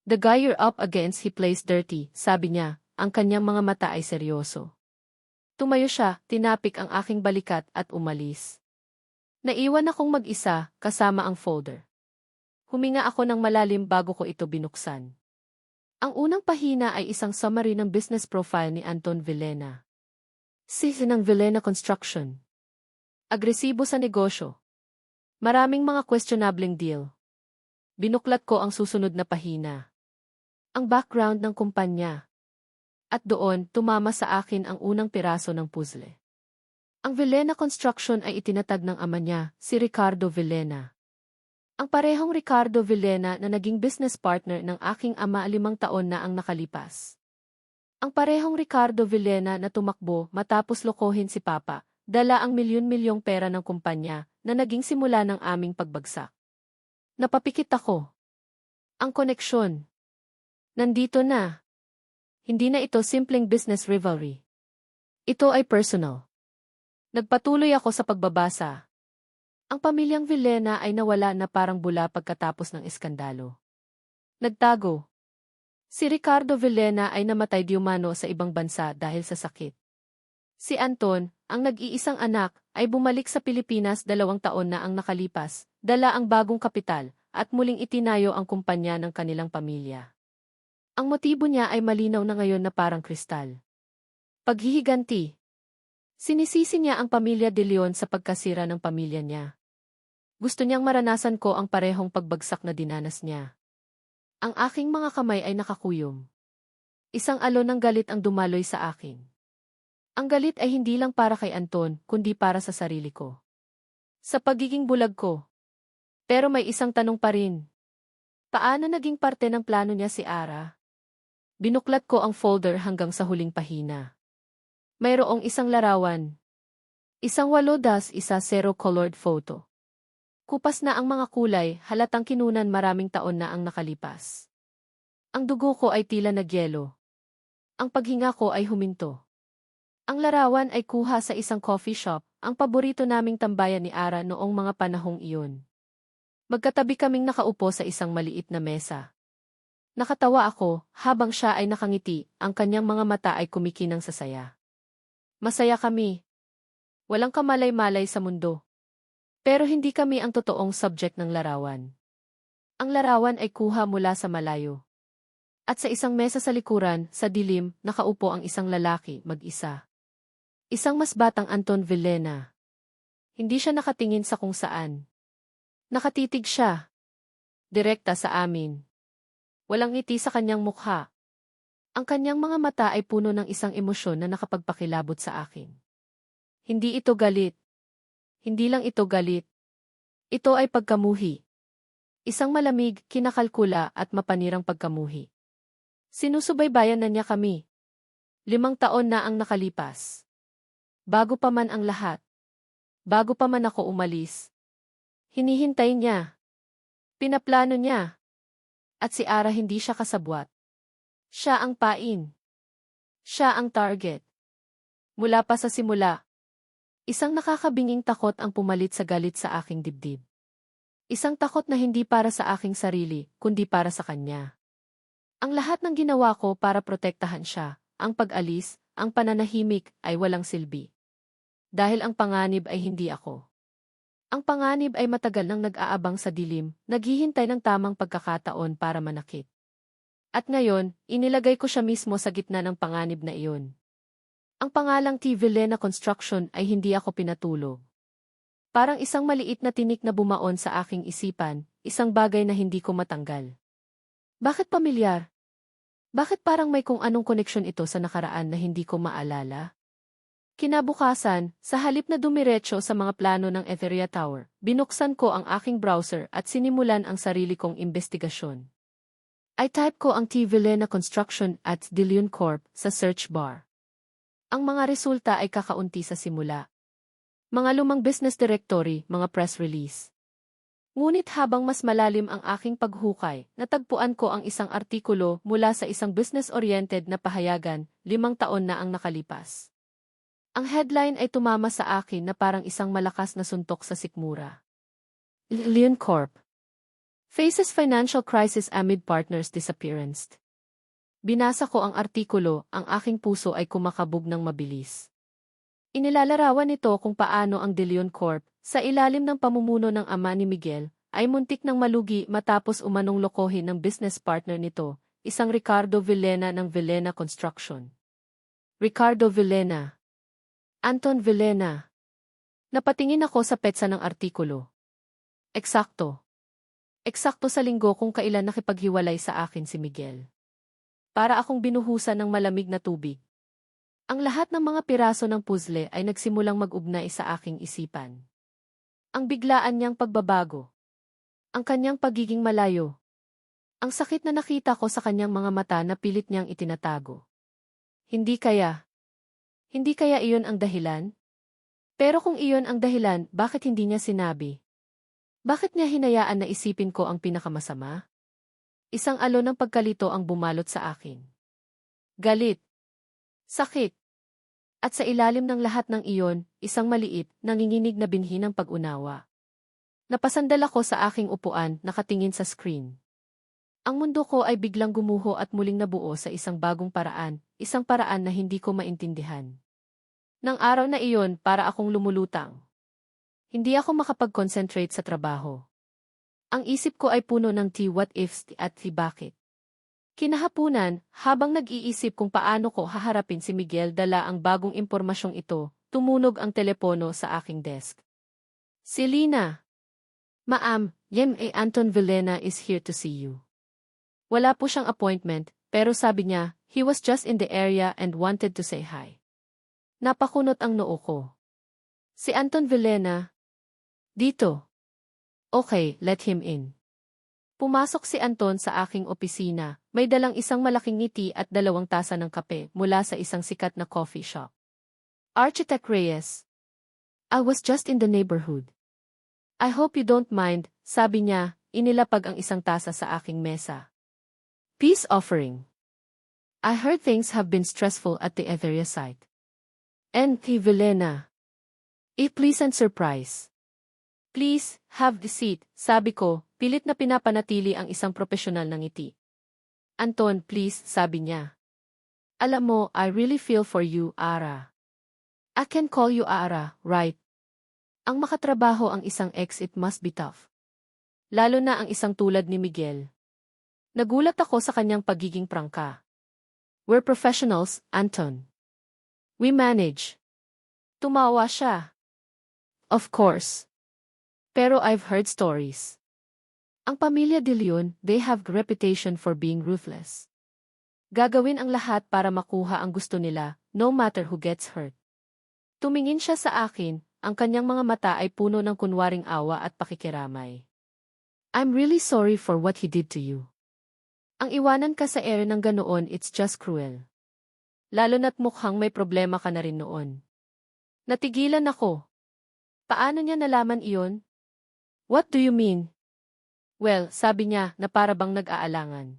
The guy you're up against he plays dirty, sabi niya, ang kanyang mga mata ay seryoso. Tumayo siya, tinapik ang aking balikat at umalis. Naiwan akong mag-isa, kasama ang folder. Huminga ako ng malalim bago ko ito binuksan. Ang unang pahina ay isang summary ng business profile ni Anton Villena. CEO ng Villena Construction. Agresibo sa negosyo. Maraming mga questionableng deal. Binuklat ko ang susunod na pahina. Ang background ng kumpanya. At doon, tumama sa akin ang unang piraso ng puzzle. Ang Villena Construction ay itinatag ng ama niya, si Ricardo Villena. Ang parehong Ricardo Villena na naging business partner ng aking ama 5 taon na ang nakalipas. Ang parehong Ricardo Villena na tumakbo matapos lokohin si Papa, dala ang milyon-milyong pera ng kumpanya na naging simula ng aming pagbagsak. Napapikit ako. Ang koneksyon. Nandito na. Hindi na ito simpleng business rivalry. Ito ay personal. Nagpatuloy ako sa pagbabasa. Ang pamilyang Villena ay nawala na parang bula pagkatapos ng iskandalo. Nagtago. Si Ricardo Villena ay namatay di umano sa ibang bansa dahil sa sakit. Si Anton, ang nag-iisang anak, ay bumalik sa Pilipinas 2 taon na ang nakalipas, dala ang bagong kapital, at muling itinayo ang kumpanya ng kanilang pamilya. Ang motibo niya ay malinaw na ngayon na parang kristal. Paghihiganti. Sinisisi niya ang pamilya De Leon sa pagkasira ng pamilya niya. Gusto niyang maranasan ko ang parehong pagbagsak na dinanas niya. Ang aking mga kamay ay nakakuyom. Isang alon ng galit ang dumaloy sa akin. Ang galit ay hindi lang para kay Anton, kundi para sa sarili ko. Sa pagiging bulag ko. Pero may isang tanong pa rin. Paano naging parte ng plano niya si Ara? Binuklat ko ang folder hanggang sa huling pahina. Mayroong isang larawan. Isang 8-0 colored photo. Kupas na ang mga kulay, halatang kinunan maraming taon na ang nakalipas. Ang dugo ko ay tila nagyelo. Ang paghinga ko ay huminto. Ang larawan ay kuha sa isang coffee shop, ang paborito naming tambayan ni Ara noong mga panahong iyon. Magkatabi kaming nakaupo sa isang maliit na mesa. Nakatawa ako, habang siya ay nakangiti, ang kanyang mga mata ay kumikinang sa saya. Masaya kami. Walang kamalay-malay sa mundo. Pero hindi kami ang totoong subject ng larawan. Ang larawan ay kuha mula sa malayo. At sa isang mesa sa likuran, sa dilim, nakaupo ang isang lalaki, mag-isa. Isang mas batang Anton Villena. Hindi siya nakatingin sa kung saan. Nakatitig siya. Direkta sa amin. Walang ngiti sa kanyang mukha. Ang kanyang mga mata ay puno ng isang emosyon na nakapagpakilabot sa akin. Hindi ito galit. Hindi lang ito galit. Ito ay pagkamuhi. Isang malamig, kinakalkula at mapanirang pagkamuhi. Sinusubaybayan na niya kami. 5 taon na ang nakalipas. Bago pa man ang lahat. Bago pa man ako umalis. Hinihintay niya. Pinaplano niya. At si Ara hindi siya kasabwat. Siya ang pain. Siya ang target. Mula pa sa simula. Isang nakakabinging takot ang pumalit sa galit sa aking dibdib. Isang takot na hindi para sa aking sarili, kundi para sa kanya. Ang lahat ng ginawa ko para protektahan siya, ang pag-alis, ang pananahimik ay walang silbi. Dahil ang panganib ay hindi ako. Ang panganib ay matagal nang nag-aabang sa dilim, naghihintay ng tamang pagkakataon para manakit. At ngayon, inilagay ko siya mismo sa gitna ng panganib na iyon. Ang pangalang T. Villena Construction ay hindi ako pinatulog. Parang isang maliit na tinik na bumaon sa aking isipan, isang bagay na hindi ko matanggal. Bakit pamilyar? Bakit parang may kung anong koneksyon ito sa nakaraan na hindi ko maalala? Kinabukasan, sa halip na dumiretso sa mga plano ng Etheria Tower, binuksan ko ang aking browser at sinimulan ang sarili kong investigasyon. I type ko ang T. Villena Construction at De Leon Corp. Sa search bar. Ang mga resulta ay kakaunti sa simula. Mga lumang business directory, mga press release. Ngunit habang mas malalim ang aking paghukay, natagpuan ko ang isang artikulo mula sa isang business-oriented na pahayagan, 5 taon na ang nakalipas. Ang headline ay tumama sa akin na parang isang malakas na suntok sa sikmura. Leon Corp. Faces financial crisis amid partners' disappearance. Binasa ko ang artikulo, ang aking puso ay kumakabog ng mabilis. Inilalarawan nito kung paano ang De Leon Corp, sa ilalim ng pamumuno ng ama ni Miguel, ay muntik ng malugi matapos umanong lokohin ng business partner nito, isang Ricardo Villena ng Villena Construction. Ricardo Villena. Anton Villena. Napatingin ako sa petsa ng artikulo. Eksakto. Eksakto sa linggo kung kailan nakipaghiwalay sa akin si Miguel. Para akong binuhusan ng malamig na tubig. Ang lahat ng mga piraso ng puzzle ay nagsimulang mag-ugnay sa aking isipan. Ang biglaan niyang pagbabago. Ang kanyang pagiging malayo. Ang sakit na nakita ko sa kanyang mga mata na pilit niyang itinatago. Hindi kaya iyon ang dahilan? Pero kung iyon ang dahilan, bakit hindi niya sinabi? Bakit niya hinayaan na isipin ko ang pinakamasama? Isang alon ng pagkalito ang bumalot sa akin. Galit. Sakit. At sa ilalim ng lahat ng iyon, isang maliit, nanginginig na binhi ng pag-unawa. Napasandal ako sa aking upuan, nakatingin sa screen. Ang mundo ko ay biglang gumuho at muling nabuo sa isang bagong paraan, isang paraan na hindi ko maintindihan. Nang araw na iyon, para akong lumulutang. Hindi ako makapag-concentrate sa trabaho. Ang isip ko ay puno ng what ifs at bakit. Kinahapunan, habang nag-iisip kung paano ko haharapin si Miguel dala ang bagong impormasyong ito, tumunog ang telepono sa aking desk. Selena. Ma'am, Anton Villena is here to see you. Wala po siyang appointment, pero sabi niya, he was just in the area and wanted to say hi. Napakunot ang noo ko. Si Anton Villena. Dito. Okay, let him in. Pumasok si Anton sa aking opisina, may dalang isang malaking ngiti at 2 tasa ng kape mula sa isang sikat na coffee shop. Architect Reyes. I was just in the neighborhood. I hope you don't mind, sabi niya, inilapag ang isang tasa sa aking mesa. Peace offering. I heard things have been stressful at the Etheria site. And T. Villena. A pleasant surprise. Please, have the seat, sabi ko, pilit na pinapanatili ang isang profesional na ngiti. Anton, please, sabi niya. Alam mo, I really feel for you, Ara. I can call you Ara, right? Ang makatrabaho ang isang ex, it must be tough. Lalo na ang isang tulad ni Miguel. Nagulat ako sa kanyang pagiging prangka. We're professionals, Anton. We manage. Tumawa siya. Of course. Pero I've heard stories. Ang pamilya De Leon, they have a reputation for being ruthless. Gagawin ang lahat para makuha ang gusto nila, no matter who gets hurt. Tumingin siya sa akin, ang kanyang mga mata ay puno ng kunwaring awa at pakikiramay. I'm really sorry for what he did to you. Ang iwanan ka sa ere ng ganoon, it's just cruel. Lalo na't mukhang may problema ka na rin noon. Natigilan ako. Paano niya nalaman iyon? What do you mean? Well, sabi niya na para bang nag-aalangan.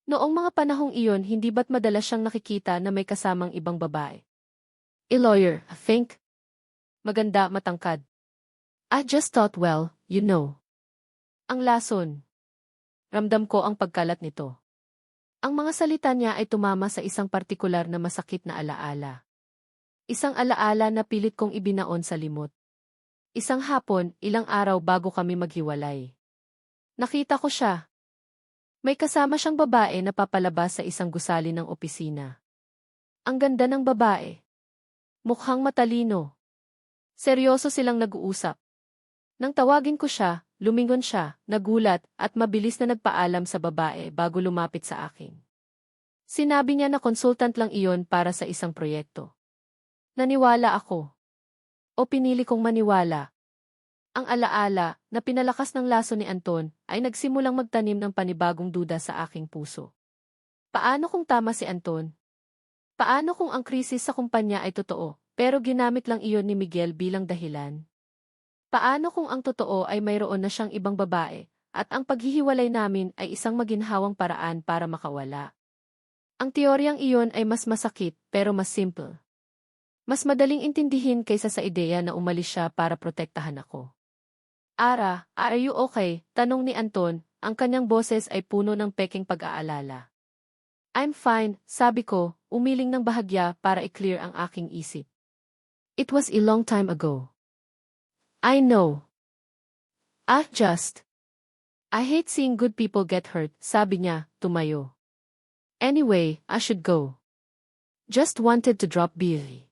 Noong mga panahong iyon, hindi ba't madalas siyang nakikita na may kasamang ibang babae? A lawyer, I think. Maganda, matangkad. I just thought, well, you know. Ang lason. Ramdam ko ang pagkalat nito. Ang mga salita niya ay tumama sa isang partikular na masakit na alaala. Isang alaala na pilit kong ibinaon sa limot. Isang hapon, ilang araw bago kami maghiwalay. Nakita ko siya. May kasama siyang babae na papalabas sa isang gusali ng opisina. Ang ganda ng babae. Mukhang matalino. Seryoso silang nag-uusap. Nang tawagin ko siya, lumingon siya, nagulat, at mabilis na nagpaalam sa babae bago lumapit sa akin. Sinabi niya na consultant lang iyon para sa isang proyekto. Naniwala ako. O pinili kong maniwala. Ang alaala, na pinalakas ng laso ni Anton, ay nagsimulang magtanim ng panibagong duda sa aking puso. Paano kung tama si Anton? Paano kung ang krisis sa kumpanya ay totoo, pero ginamit lang iyon ni Miguel bilang dahilan? Paano kung ang totoo ay mayroon na siyang ibang babae, at ang paghihiwalay namin ay isang maginhawang paraan para makawala? Ang teoryang iyon ay mas masakit, pero mas simple. Mas madaling intindihin kaysa sa ideya na umalis siya para protektahan ako. Ara, are you okay? Tanong ni Anton, ang kanyang boses ay puno ng peking pag-aalala. I'm fine, sabi ko, umiling ng bahagya para i-clear ang aking isip. It was a long time ago. I know. I hate seeing good people get hurt, sabi niya, tumayo. Anyway, I should go. Just wanted to drop by.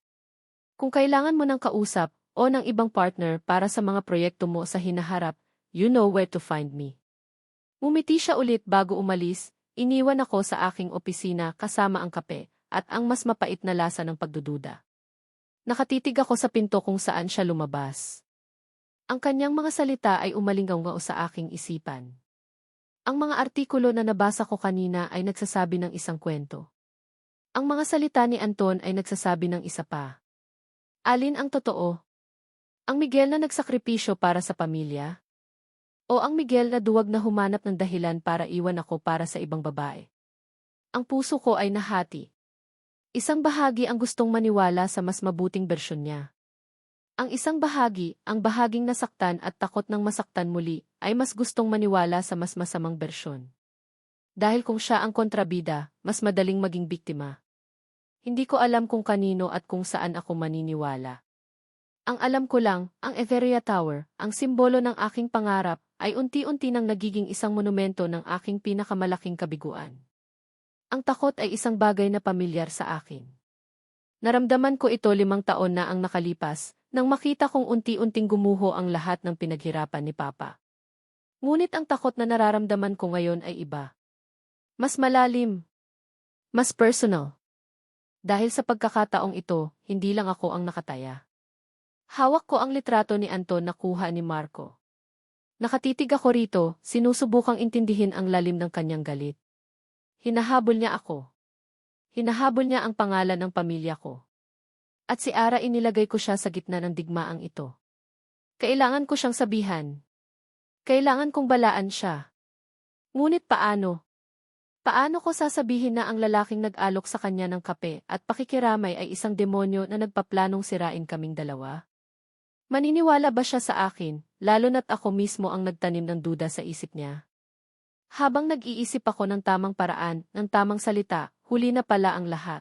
Kung kailangan mo ng kausap o ng ibang partner para sa mga proyekto mo sa hinaharap, you know where to find me. Ngumiti siya ulit bago umalis, iniwan ako sa aking opisina kasama ang kape at ang mas mapait na lasa ng pagdududa. Nakatitig ako sa pinto kung saan siya lumabas. Ang kanyang mga salita ay umalingaw sa aking isipan. Ang mga artikulo na nabasa ko kanina ay nagsasabi ng isang kwento. Ang mga salita ni Anton ay nagsasabi ng isa pa. Alin ang totoo? Ang Miguel na nagsakripisyo para sa pamilya? O ang Miguel na duwag na humanap ng dahilan para iwan ako para sa ibang babae? Ang puso ko ay nahati. Isang bahagi ang gustong maniwala sa mas mabuting bersyon niya. Ang isang bahagi, ang bahaging nasaktan at takot ng masaktan muli, ay mas gustong maniwala sa mas masamang bersyon. Dahil kung siya ang kontrabida, mas madaling maging biktima. Hindi ko alam kung kanino at kung saan ako maniniwala. Ang alam ko lang, ang Everia Tower, ang simbolo ng aking pangarap, ay unti-unti nang nagiging isang monumento ng aking pinakamalaking kabiguan. Ang takot ay isang bagay na pamilyar sa akin. Naramdaman ko ito 5 taon na ang nakalipas, nang makita kong unti-unting gumuho ang lahat ng pinaghirapan ni Papa. Ngunit ang takot na nararamdaman ko ngayon ay iba. Mas malalim. Mas personal. Dahil sa pagkakataong ito, hindi lang ako ang nakataya. Hawak ko ang litrato ni Anton na kuha ni Marco. Nakatitig ako rito, sinusubukang intindihin ang lalim ng kanyang galit. Hinahabol niya ako. Hinahabol niya ang pangalan ng pamilya ko. At si Ara inilagay ko siya sa gitna ng digmaang ito. Kailangan ko siyang sabihan. Kailangan kong balaan siya. Ngunit paano? Paano ko sasabihin na ang lalaking nag-alok sa kanya ng kape at pakikiramay ay isang demonyo na nagpaplanong sirain kaming dalawa? Maniniwala ba siya sa akin, lalo na't ako mismo ang nagtanim ng duda sa isip niya? Habang nag-iisip ako ng tamang paraan, ng tamang salita, huli na pala ang lahat.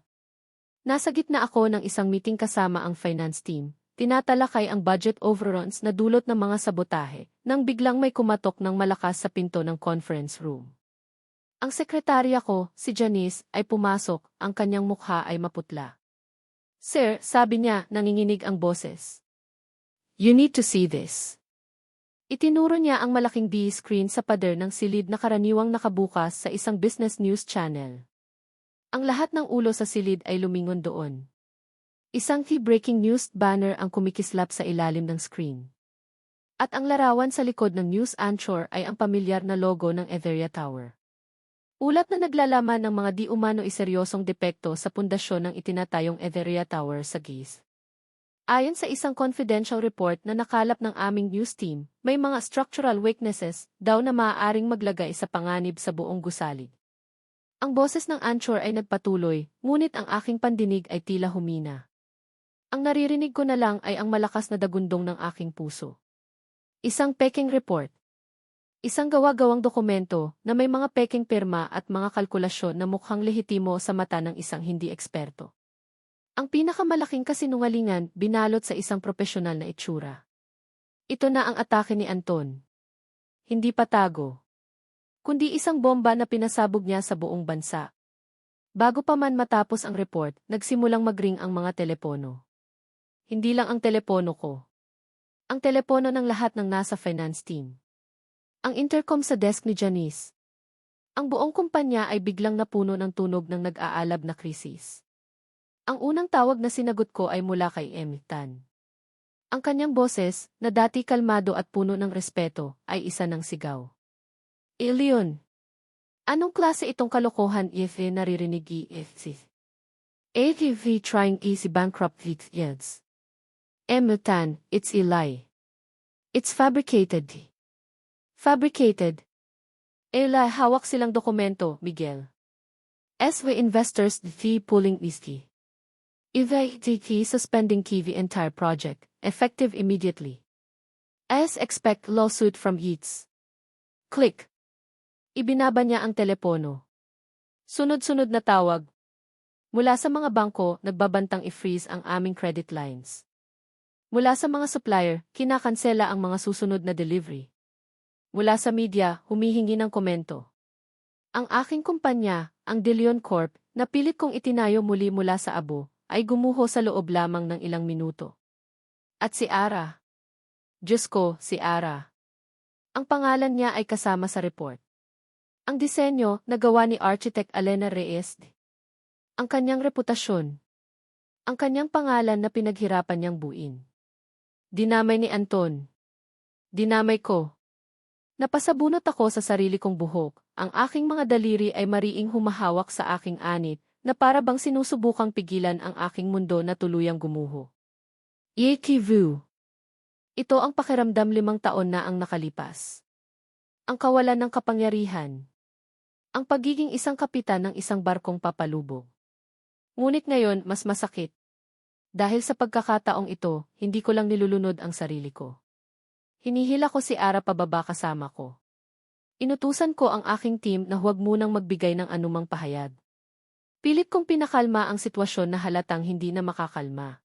Nasa gitna ako ng isang meeting kasama ang finance team, tinatalakay ang budget overruns na dulot ng mga sabotahe, nang biglang may kumatok ng malakas sa pinto ng conference room. Ang sekretarya ko, si Janice, ay pumasok, ang kanyang mukha ay maputla. Sir, sabi niya, nanginginig ang boses. You need to see this. Itinuro niya ang malaking D-screen sa pader ng silid na karaniwang nakabukas sa isang business news channel. Ang lahat ng ulo sa silid ay lumingon doon. Isang key breaking news banner ang kumikislap sa ilalim ng screen. At ang larawan sa likod ng news anchor ay ang pamilyar na logo ng Everia Tower. Ulat na naglalaman ng mga di umano seryosong depekto sa pundasyon ng itinatayong Everia Tower sa Giz. Ayon sa isang confidential report na nakalap ng aming news team, may mga structural weaknesses daw na maaaring maglagay sa panganib sa buong gusali. Ang boses ng anchor ay nagpatuloy, ngunit ang aking pandinig ay tila humina. Ang naririnig ko na lang ay ang malakas na dagundong ng aking puso. Isang peking report. Isang gawa-gawang dokumento na may mga peking pirma at mga kalkulasyon na mukhang lehitimo sa mata ng isang hindi eksperto. Ang pinakamalaking kasinungalingan binalot sa isang profesional na itsura. Ito na ang atake ni Anton. Hindi patago, kundi isang bomba na pinasabog niya sa buong bansa. Bago pa man matapos ang report, nagsimulang magring ang mga telepono. Hindi lang ang telepono ko. Ang telepono ng lahat ng nasa finance team. Ang intercom sa desk ni Janice. Ang buong kumpanya ay biglang napuno ng tunog ng nag-aalab na krisis. Ang unang tawag na sinagot ko ay mula kay Tan. Ang kanyang boses, na dati kalmado at puno ng respeto, ay isa ng sigaw. Leon, anong klase itong kalokohan if naririnig if ATV trying easy bankrupt yields? Tan, it's a lie. It's fabricated. Fabricated. Hawak silang dokumento, Miguel. SW investors the pulling iski. EVTT suspending the entire project, effective immediately. As expect lawsuit from Yeats. Click. Ibinaba niya ang telepono. Sunod-sunod na tawag. Mula sa mga bangko, nagbabantang i-freeze ang aming credit lines. Mula sa mga supplier, kinakansela ang mga susunod na delivery. Mula sa media, humihingi ng komento. Ang aking kumpanya, ang De Leon Corp, na pilit kong itinayo muli mula sa abo, ay gumuho sa loob lamang ng ilang minuto. At si Ara. Diyos ko, si Ara. Ang pangalan niya ay kasama sa report. Ang disenyo, nagawa ni Architect Elena Reyes. Ang kanyang reputasyon. Ang kanyang pangalan na pinaghirapan niyang buuin. Dinamay ni Anton. Dinamay ko. Napasabunot ako sa sarili kong buhok. Ang aking mga daliri ay mariing humahawak sa aking anit, na para bang sinusubukang pigilan ang aking mundo na tuluyang gumuho. Yekivu. Ito ang pakiramdam 5 taon na ang nakalipas. Ang kawalan ng kapangyarihan. Ang pagiging isang kapitan ng isang barkong papalubog. Ngunit ngayon, mas masakit. Dahil sa pagkakataong ito, hindi ko lang nilulunod ang sarili ko. Hinihila ko si Ara pababa kasama ko. Inutusan ko ang aking team na huwag munang magbigay ng anumang pahayag. Pilit kong pinakalma ang sitwasyon na halatang hindi na makakalma.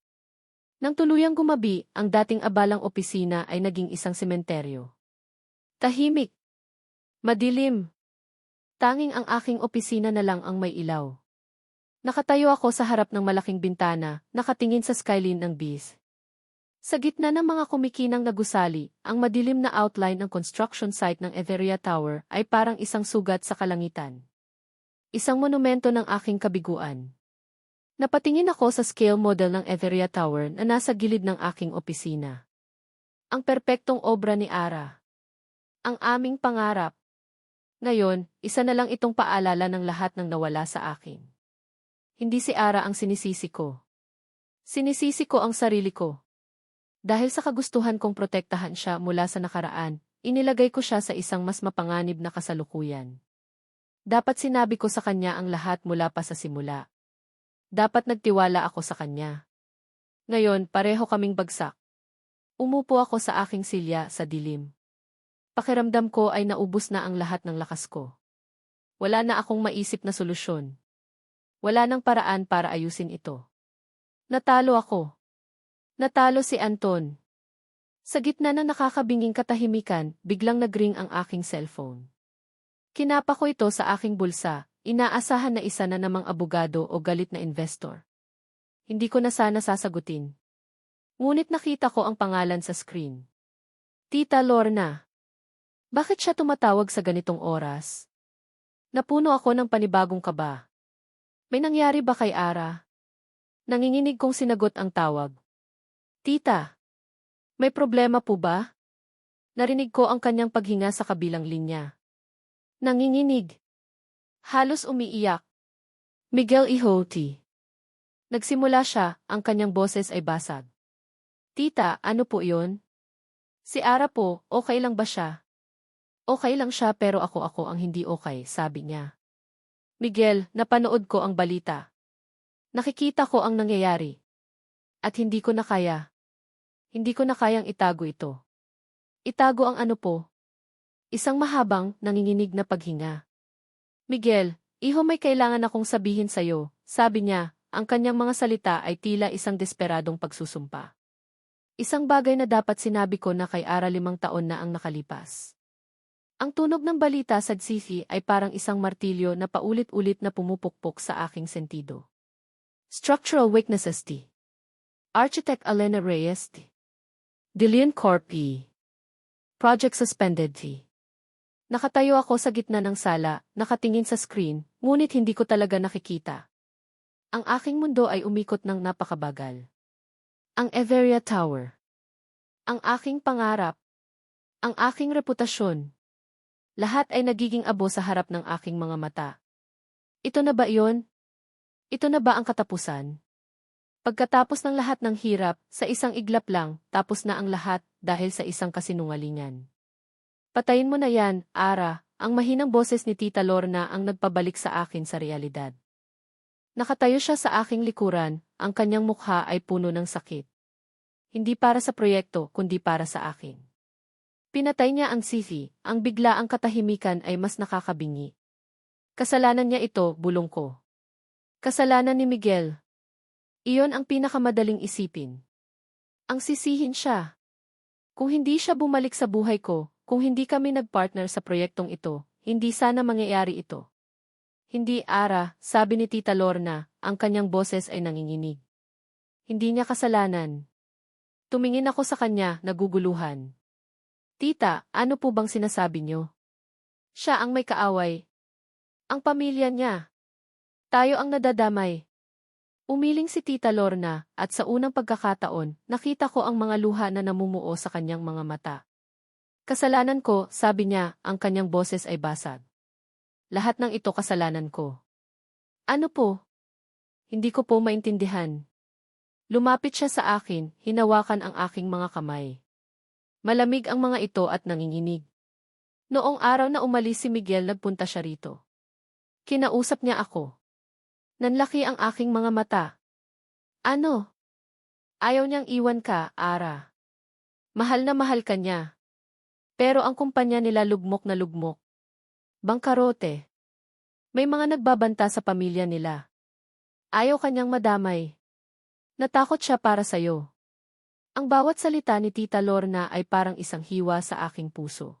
Nang tuluyang gumabi, ang dating abalang opisina ay naging isang sementeryo. Tahimik. Madilim. Tanging ang aking opisina na lang ang may ilaw. Nakatayo ako sa harap ng malaking bintana, nakatingin sa skyline ng bis. Sa gitna ng mga kumikinang na gusali, ang madilim na outline ng construction site ng Everia Tower ay parang isang sugat sa kalangitan. Isang monumento ng aking kabiguan. Napatingin ako sa scale model ng Everia Tower na nasa gilid ng aking opisina. Ang perpektong obra ni Ara. Ang aming pangarap. Ngayon, isa na lang itong paalala ng lahat ng nawala sa akin. Hindi si Ara ang sinisisi ko. Sinisisi ko ang sarili ko. Dahil sa kagustuhan kong protektahan siya mula sa nakaraan, inilagay ko siya sa isang mas mapanganib na kasalukuyan. Dapat sinabi ko sa kanya ang lahat mula pa sa simula. Dapat nagtiwala ako sa kanya. Ngayon, pareho kaming bagsak. Umupo ako sa aking silya sa dilim. Pakiramdam ko ay naubos na ang lahat ng lakas ko. Wala na akong maisip na solusyon. Wala nang paraan para ayusin ito. Natalo ako. Natalo si Anton. Sa gitna ng nakakabinging katahimikan, biglang nagring ang aking cellphone. Kinapa ko ito sa aking bulsa, inaasahan na isa na namang abogado o galit na investor. Hindi ko na sana sasagutin. Ngunit nakita ko ang pangalan sa screen. Tita Lorna. Bakit siya tumatawag sa ganitong oras? Napuno ako ng panibagong kaba. May nangyari ba kay Ara? Nanginginig kong sinagot ang tawag. Tita, may problema po ba? Narinig ko ang kanyang paghinga sa kabilang linya. Nanginginig. Halos umiiyak. Miguel Ihoti. Nagsimula siya, ang kanyang boses ay basag. Tita, ano po iyon? Si Ara po, okay lang ba siya? Okay lang siya pero ako ang hindi okay, sabi niya. Miguel, napanood ko ang balita. Nakikita ko ang nangyayari. At hindi ko na kaya. Hindi ko na kayang itago ito. Itago ang ano po? Isang mahabang, nanginginig na paghinga. Miguel, iho may kailangan akong sabihin sa'yo, sabi niya, ang kanyang mga salita ay tila isang desperadong pagsusumpa. Isang bagay na dapat sinabi ko na kay Ara 5 taon na ang nakalipas. Ang tunog ng balita sa Tsifi ay parang isang martilyo na paulit-ulit na pumupukpok sa aking sentido. Structural weaknesses T. Architect Elena Reyes T. Dillion Corp E. Project suspended T. Nakatayo ako sa gitna ng sala, nakatingin sa screen, ngunit hindi ko talaga nakikita. Ang aking mundo ay umikot ng napakabagal. Ang Everia Tower. Ang aking pangarap. Ang aking reputasyon. Lahat ay nagiging abo sa harap ng aking mga mata. Ito na ba iyon? Ito na ba ang katapusan? Pagkatapos ng lahat ng hirap, sa isang iglap lang, tapos na ang lahat dahil sa isang kasinungalingan. Patayin mo na yan, Ara, ang mahinang boses ni Tita Lorna ang nagpabalik sa akin sa realidad. Nakatayo siya sa aking likuran, ang kanyang mukha ay puno ng sakit. Hindi para sa proyekto, kundi para sa akin. Pinatay niya ang Tsifi, ang biglaang katahimikan ay mas nakakabingi. Kasalanan niya ito, bulong ko. Kasalanan ni Miguel. Iyon ang pinakamadaling isipin. Ang sisihin siya. Kung hindi siya bumalik sa buhay ko, kung hindi kami nagpartner sa proyektong ito, hindi sana mangyayari ito. Hindi, Ara, sabi ni Tita Lorna, ang kanyang boses ay nanginginig. Hindi niya kasalanan. Tumingin ako sa kanya, naguguluhan. Tita, ano po bang sinasabi niyo? Siya ang may kaaway. Ang pamilya niya. Tayo ang nadadamay. Umiling si Tita Lorna, at sa unang pagkakataon, nakita ko ang mga luha na namumuo sa kanyang mga mata. Kasalanan ko, sabi niya, ang kanyang boses ay basag. Lahat ng ito kasalanan ko. Ano po? Hindi ko po maintindihan. Lumapit siya sa akin, hinawakan ang aking mga kamay. Malamig ang mga ito at nanginginig. Noong araw na umalis si Miguel, nagpunta siya rito. Kinausap niya ako. Nanlaki ang aking mga mata. Ano? Ayaw niyang iwan ka, Ara. Mahal na mahal ka niya. Pero ang kumpanya nila lugmok na lugmok. Bangkarote. May mga nagbabanta sa pamilya nila. Ayaw kanyang madamay. Natakot siya para sa'yo. Ang bawat salita ni Tita Lorna ay parang isang hiwa sa aking puso.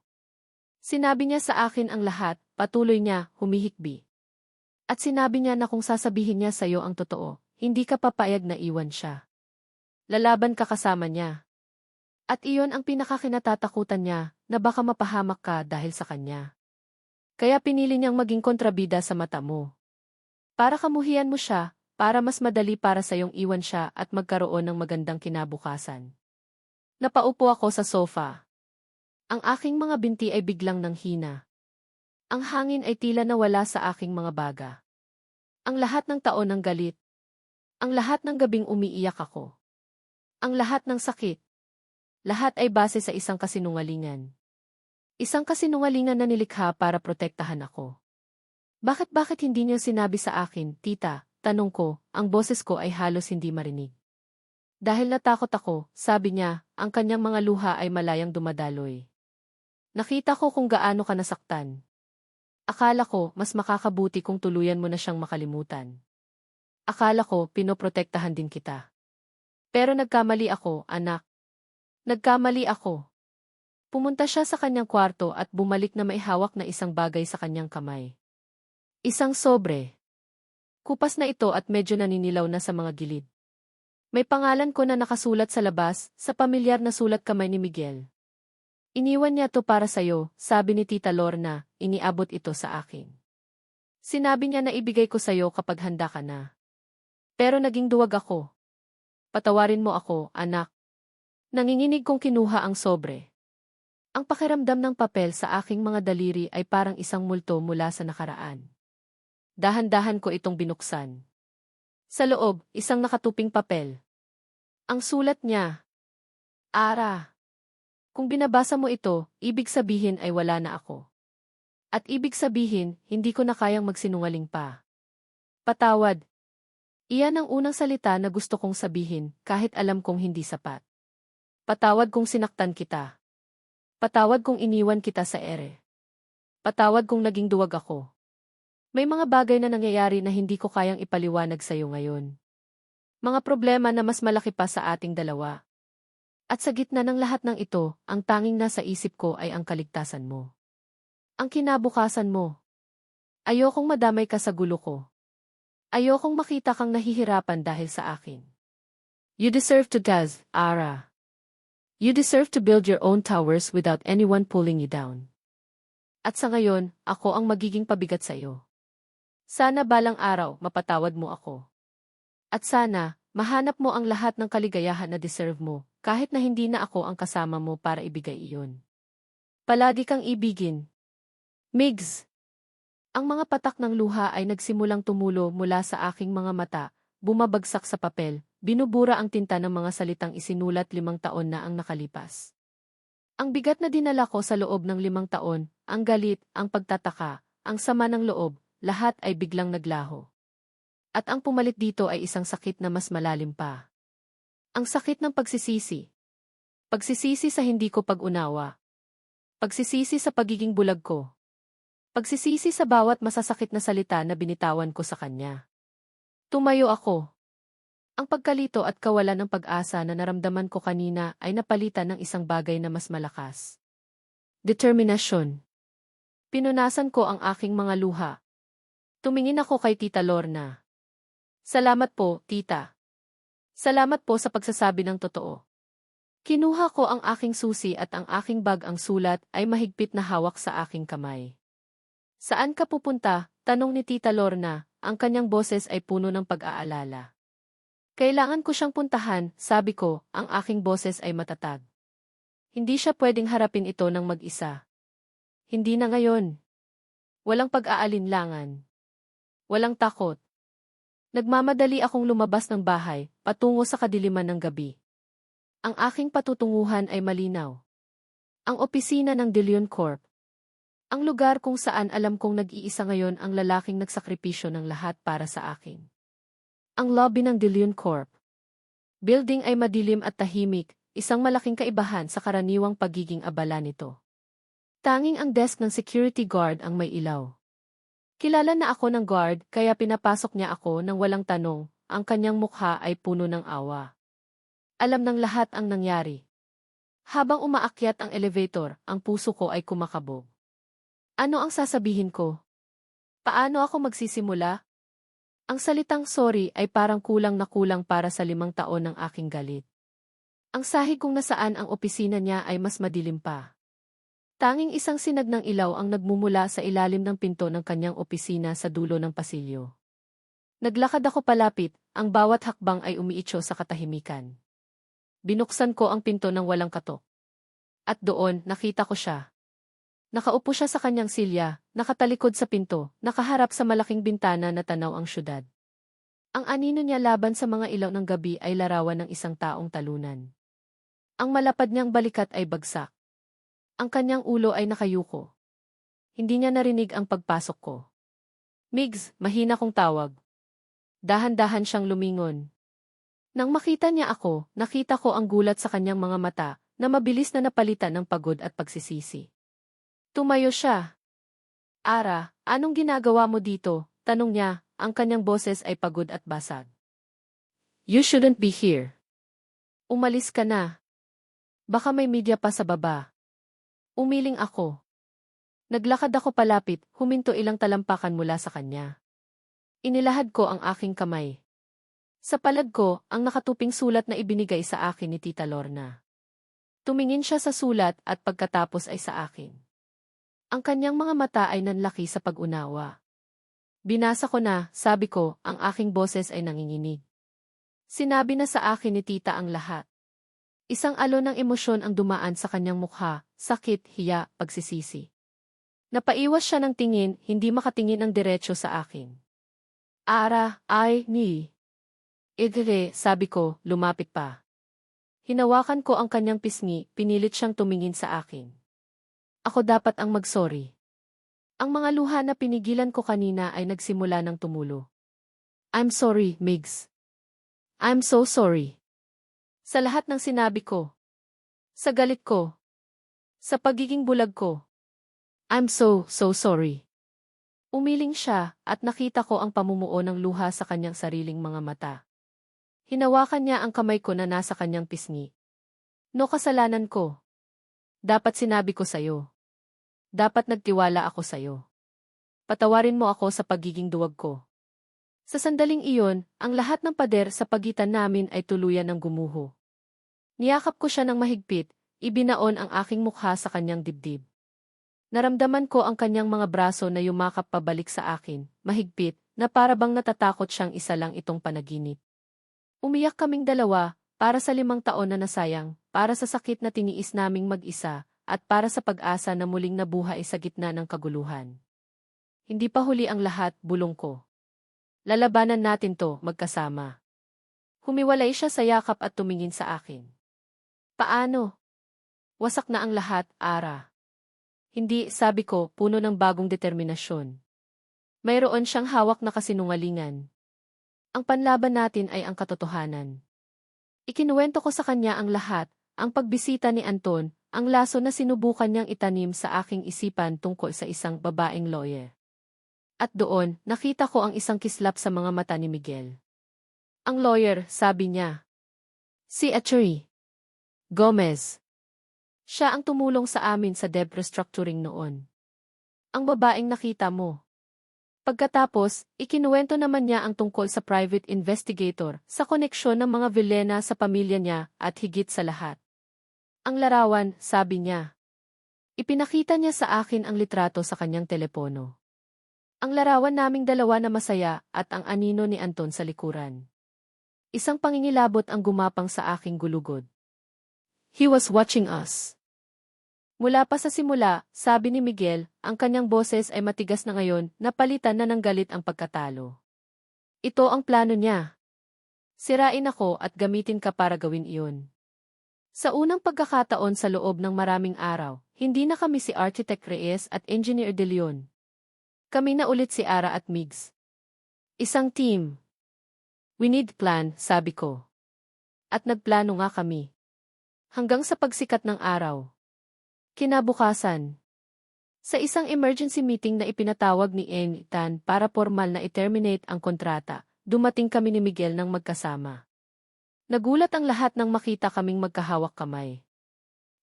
Sinabi niya sa akin ang lahat, patuloy niya, humihikbi. At sinabi niya na kung sasabihin niya sa'yo ang totoo, hindi ka papayag na iwan siya. Lalaban ka kasama niya. At iyon ang pinakakinatatakutan niya, na baka mapahamak ka dahil sa kanya. Kaya pinili niyang maging kontrabida sa mata mo. Para kamuhian mo siya, para mas madali para sayong iwan siya at magkaroon ng magandang kinabukasan. Napaupo ako sa sofa. Ang aking mga binti ay biglang nanghina. Ang hangin ay tila nawala sa aking mga baga. Ang lahat ng taon ng galit. Ang lahat ng gabing umiiyak ako. Ang lahat ng sakit. Lahat ay base sa isang kasinungalingan. Isang kasinungalingan na nilikha para protektahan ako. Bakit hindi niyo sinabi sa akin, tita? Tanong ko, ang boses ko ay halos hindi marinig. Dahil natakot ako, sabi niya, ang kanyang mga luha ay malayang dumadaloy. Nakita ko kung gaano ka nasaktan. Akala ko, mas makakabuti kung tuluyan mo na siyang makalimutan. Akala ko, pinoprotektahan din kita. Pero nagkamali ako, anak. Nagkamali ako. Pumunta siya sa kanyang kwarto at bumalik na may hawak na isang bagay sa kanyang kamay. Isang sobre. Kupas na ito at medyo naninilaw na sa mga gilid. May pangalan ko na nakasulat sa labas, sa pamilyar na sulat kamay ni Miguel. Iniwan niya to para sa'yo, sabi ni Tita Lorna, iniabot ito sa akin. Sinabi niya na ibigay ko sa'yo kapag handa ka na. Pero naging duwag ako. Patawarin mo ako, anak. Nanginginig kong kinuha ang sobre. Ang pakiramdam ng papel sa aking mga daliri ay parang isang multo mula sa nakaraan. Dahan-dahan ko itong binuksan. Sa loob, isang nakatuping papel. Ang sulat niya. Ara. Kung binabasa mo ito, ibig sabihin ay wala na ako. At ibig sabihin, hindi ko na kayang magsinungaling pa. Patawad. Iyan ang unang salita na gusto kong sabihin, kahit alam kong hindi sapat. Patawad kung sinaktan kita. Patawad kung iniwan kita sa ere. Patawad kung naging duwag ako. May mga bagay na nangyayari na hindi ko kayang ipaliwanag sa'yo ngayon. Mga problema na mas malaki pa sa ating dalawa. At sa gitna ng lahat ng ito, ang tanging nasa isip ko ay ang kaligtasan mo. Ang kinabukasan mo. Ayokong madamay ka sa gulo ko. Ayokong makita kang nahihirapan dahil sa akin. You deserve to does, Ara. You deserve to build your own towers without anyone pulling you down. At sa ngayon, ako ang magiging pabigat sa iyo. Sana balang araw mapatawad mo ako. At sana, mahanap mo ang lahat ng kaligayahan na deserve mo, kahit na hindi na ako ang kasama mo para ibigay iyon. Palagi kang ibigin. Migs. Ang mga patak ng luha ay nagsimulang tumulo mula sa aking mga mata, bumabagsak sa papel, binubura ang tinta ng mga salitang isinulat 5 taon na ang nakalipas. Ang bigat na dinala ko sa loob ng 5 taon, ang galit, ang pagtataka, ang sama ng loob, lahat ay biglang naglaho. At ang pumalit dito ay isang sakit na mas malalim pa. Ang sakit ng pagsisisi. Pagsisisi sa hindi ko pag-unawa. Pagsisisi sa pagiging bulag ko. Pagsisisi sa bawat masasakit na salita na binitawan ko sa kanya. Tumayo ako. Ang pagkalito at kawalan ng pag-asa na naramdaman ko kanina ay napalitan ng isang bagay na mas malakas. Determinasyon. Pinunasan ko ang aking mga luha. Tumingin ako kay Tita Lorna. Salamat po, Tita. Salamat po sa pagsasabi ng totoo. Kinuha ko ang aking susi at ang aking bag, ang sulat ay mahigpit na hawak sa aking kamay. Saan ka pupunta? Tanong ni Tita Lorna, ang kanyang boses ay puno ng pag-aalala. Kailangan ko siyang puntahan, sabi ko, ang aking boses ay matatag. Hindi siya pwedeng harapin ito ng mag-isa. Hindi na ngayon. Walang pag-aalinlangan. Walang takot. Nagmamadali akong lumabas ng bahay, patungo sa kadiliman ng gabi. Ang aking patutunguhan ay malinaw. Ang opisina ng De Leon Corp. Ang lugar kung saan alam kong nag-iisa ngayon ang lalaking nagsakripisyo ng lahat para sa akin. Ang lobby ng De Leon Corp. Building ay madilim at tahimik, isang malaking kaibahan sa karaniwang pagiging abala nito. Tanging ang desk ng security guard ang may ilaw. Kilala na ako ng guard kaya pinapasok niya ako nang walang tanong, ang kanyang mukha ay puno ng awa. Alam ng lahat ang nangyari. Habang umaakyat ang elevator, ang puso ko ay kumakabog. Ano ang sasabihin ko? Paano ako magsisimula? Ang salitang sorry ay parang kulang na kulang para sa 5 taon ng aking galit. Ang sahig kung nasaan ang opisina niya ay mas madilim pa. Tanging isang sinag ng ilaw ang nagmumula sa ilalim ng pinto ng kanyang opisina sa dulo ng pasilyo. Naglakad ako palapit, ang bawat hakbang ay umiitso sa katahimikan. Binuksan ko ang pinto ng walang katok. At doon, nakita ko siya. Nakaupo siya sa kanyang silya, nakatalikod sa pinto, nakaharap sa malaking bintana na tanaw ang syudad. Ang anino niya laban sa mga ilaw ng gabi ay larawan ng isang taong talunan. Ang malapad niyang balikat ay bagsak. Ang kanyang ulo ay nakayuko. Hindi niya narinig ang pagpasok ko. Migs, mahina kong tawag. Dahan-dahan siyang lumingon. Nang makita niya ako, nakita ko ang gulat sa kanyang mga mata, na mabilis na napalitan ng pagod at pagsisisi. Tumayo siya. Ara, anong ginagawa mo dito? Tanong niya, ang kanyang boses ay pagod at basag. You shouldn't be here. Umalis ka na. Baka may media pa sa baba. Umiling ako. Naglakad ako palapit, huminto ilang talampakan mula sa kanya. Inilahad ko ang aking kamay. Sa palad ko, ang nakatuping sulat na ibinigay sa akin ni Tita Lorna. Tumingin siya sa sulat at pagkatapos ay sa akin. Ang kanyang mga mata ay nanlaki sa pag-unawa. Binasa ko na, sabi ko, ang aking boses ay nanginginig. Sinabi na sa akin ni Tita ang lahat. Isang alon ng emosyon ang dumaan sa kanyang mukha, sakit, hiya, pagsisisi. Napaiwas siya ng tingin, hindi makatingin ng diretso sa akin. Ara, ay, ni. Idre, sabi ko, lumapit pa. Hinawakan ko ang kanyang pisngi, pinilit siyang tumingin sa akin. Ako dapat ang magsorry. Ang mga luha na pinigilan ko kanina ay nagsimula ng tumulo. I'm sorry, Migs. I'm so sorry. Sa lahat ng sinabi ko. Sa galit ko. Sa pagiging bulag ko. I'm so sorry. Umiling siya at nakita ko ang pamumuo ng luha sa kanyang sariling mga mata. Hinawakan niya ang kamay ko na nasa kanyang pisngi. No, kasalanan ko. Dapat sinabi ko sa'yo. Dapat nagtiwala ako sa'yo. Patawarin mo ako sa pagiging duwag ko. Sa sandaling iyon, ang lahat ng pader sa pagitan namin ay tuluyan ng gumuho. Niyakap ko siya ng mahigpit, ibinaon ang aking mukha sa kanyang dibdib. Naramdaman ko ang kanyang mga braso na yumakap pabalik sa akin, mahigpit, na para bang natatakot siyang isa lang itong panaginip. Umiyak kaming dalawa, para sa 5 taon na nasayang, para sa sakit na tiniis naming mag-isa, at para sa pag-asa na muling nabuhay sa gitna ng kaguluhan. Hindi pa huli ang lahat, bulong ko. Lalabanan natin to, magkasama. Humiwalay siya sa yakap at tumingin sa akin. Paano? Wasak na ang lahat, Ara. Hindi, sabi ko, puno ng bagong determinasyon. Mayroon siyang hawak na kasinungalingan. Ang panlaban natin ay ang katotohanan. Ikinuwento ko sa kanya ang lahat, ang pagbisita ni Anton, ang laso na sinubukan niyang itanim sa aking isipan tungkol sa isang babaeng lawyer. At doon, nakita ko ang isang kislap sa mga mata ni Miguel. Ang lawyer, sabi niya. Si Attorney Gomez. Siya ang tumulong sa amin sa debt restructuring noon. Ang babaeng nakita mo. Pagkatapos, ikinuwento naman niya ang tungkol sa private investigator, sa koneksyon ng mga Villena sa pamilya niya, at higit sa lahat. Ang larawan, sabi niya. Ipinakita niya sa akin ang litrato sa kanyang telepono. Ang larawan naming dalawa na masaya at ang anino ni Anton sa likuran. Isang pangingilabot ang gumapang sa aking gulugod. He was watching us. Mula pa sa simula, sabi ni Miguel, ang kanyang boses ay matigas na ngayon, napalitan na ng galit ang pagkatalo. Ito ang plano niya. Sirain ako at gamitin ka para gawin iyon. Sa unang pagkakataon sa loob ng maraming araw, hindi na kami si Architect Reyes at Engineer De Leon. Kami na ulit si Ara at Migs. Isang team. We need plan, sabi ko. At nagplano nga kami. Hanggang sa pagsikat ng araw. Kinabukasan. Sa isang emergency meeting na ipinatawag ni Tan para formal na i-terminate ang kontrata, dumating kami ni Miguel ng magkasama. Nagulat ang lahat nang makita kaming magkahawak kamay.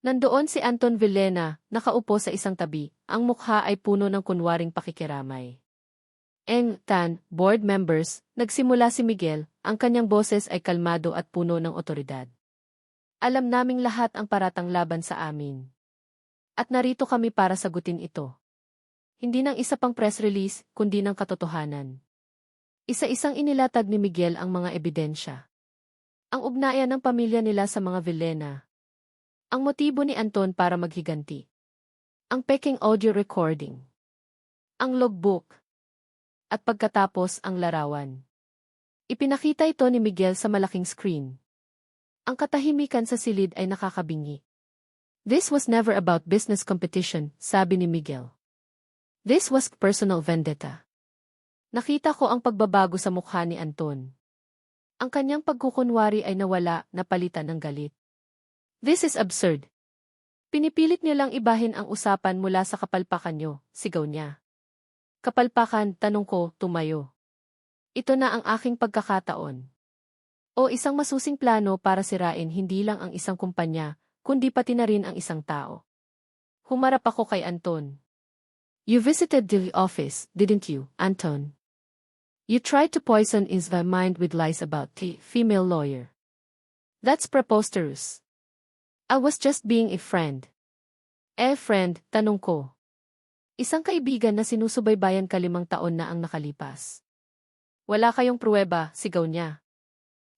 Nandoon si Anton Villena, nakaupo sa isang tabi, ang mukha ay puno ng kunwaring pakikiramay. Tan, board members, nagsimula si Miguel, ang kanyang boses ay kalmado at puno ng otoridad. Alam naming lahat ang paratang laban sa amin. At narito kami para sagutin ito. Hindi ng isa pang press release, kundi ng katotohanan. Isa-isang inilatag ni Miguel ang mga ebidensya. Ang ugnayan ng pamilya nila sa mga Villena. Ang motibo ni Anton para maghiganti. Ang peking audio recording. Ang logbook. At pagkatapos ang larawan. Ipinakita ito ni Miguel sa malaking screen. Ang katahimikan sa silid ay nakakabingi. This was never about business competition, sabi ni Miguel. This was personal vendetta. Nakita ko ang pagbabago sa mukha ni Anton. Ang kanyang pagkukunwari ay nawala, napalitan ng galit. This is absurd. Pinipilit niyo lang ibahin ang usapan mula sa kapalpakan niyo, sigaw niya. Kapalpakan, tanong ko, tumayo. Ito na ang aking pagkakataon. O isang masusing plano para sirain hindi lang ang isang kumpanya, kundi pati na rin ang isang tao. Humarap ako kay Anton. You visited the office, didn't you, Anton? You tried to poison his mind with lies about the female lawyer. That's preposterous. I was just being a friend. Friend, tanong ko. Isang kaibigan na sinusubaybayan ka 5 taon na ang nakalipas. Wala kayong pruweba, sigaw niya.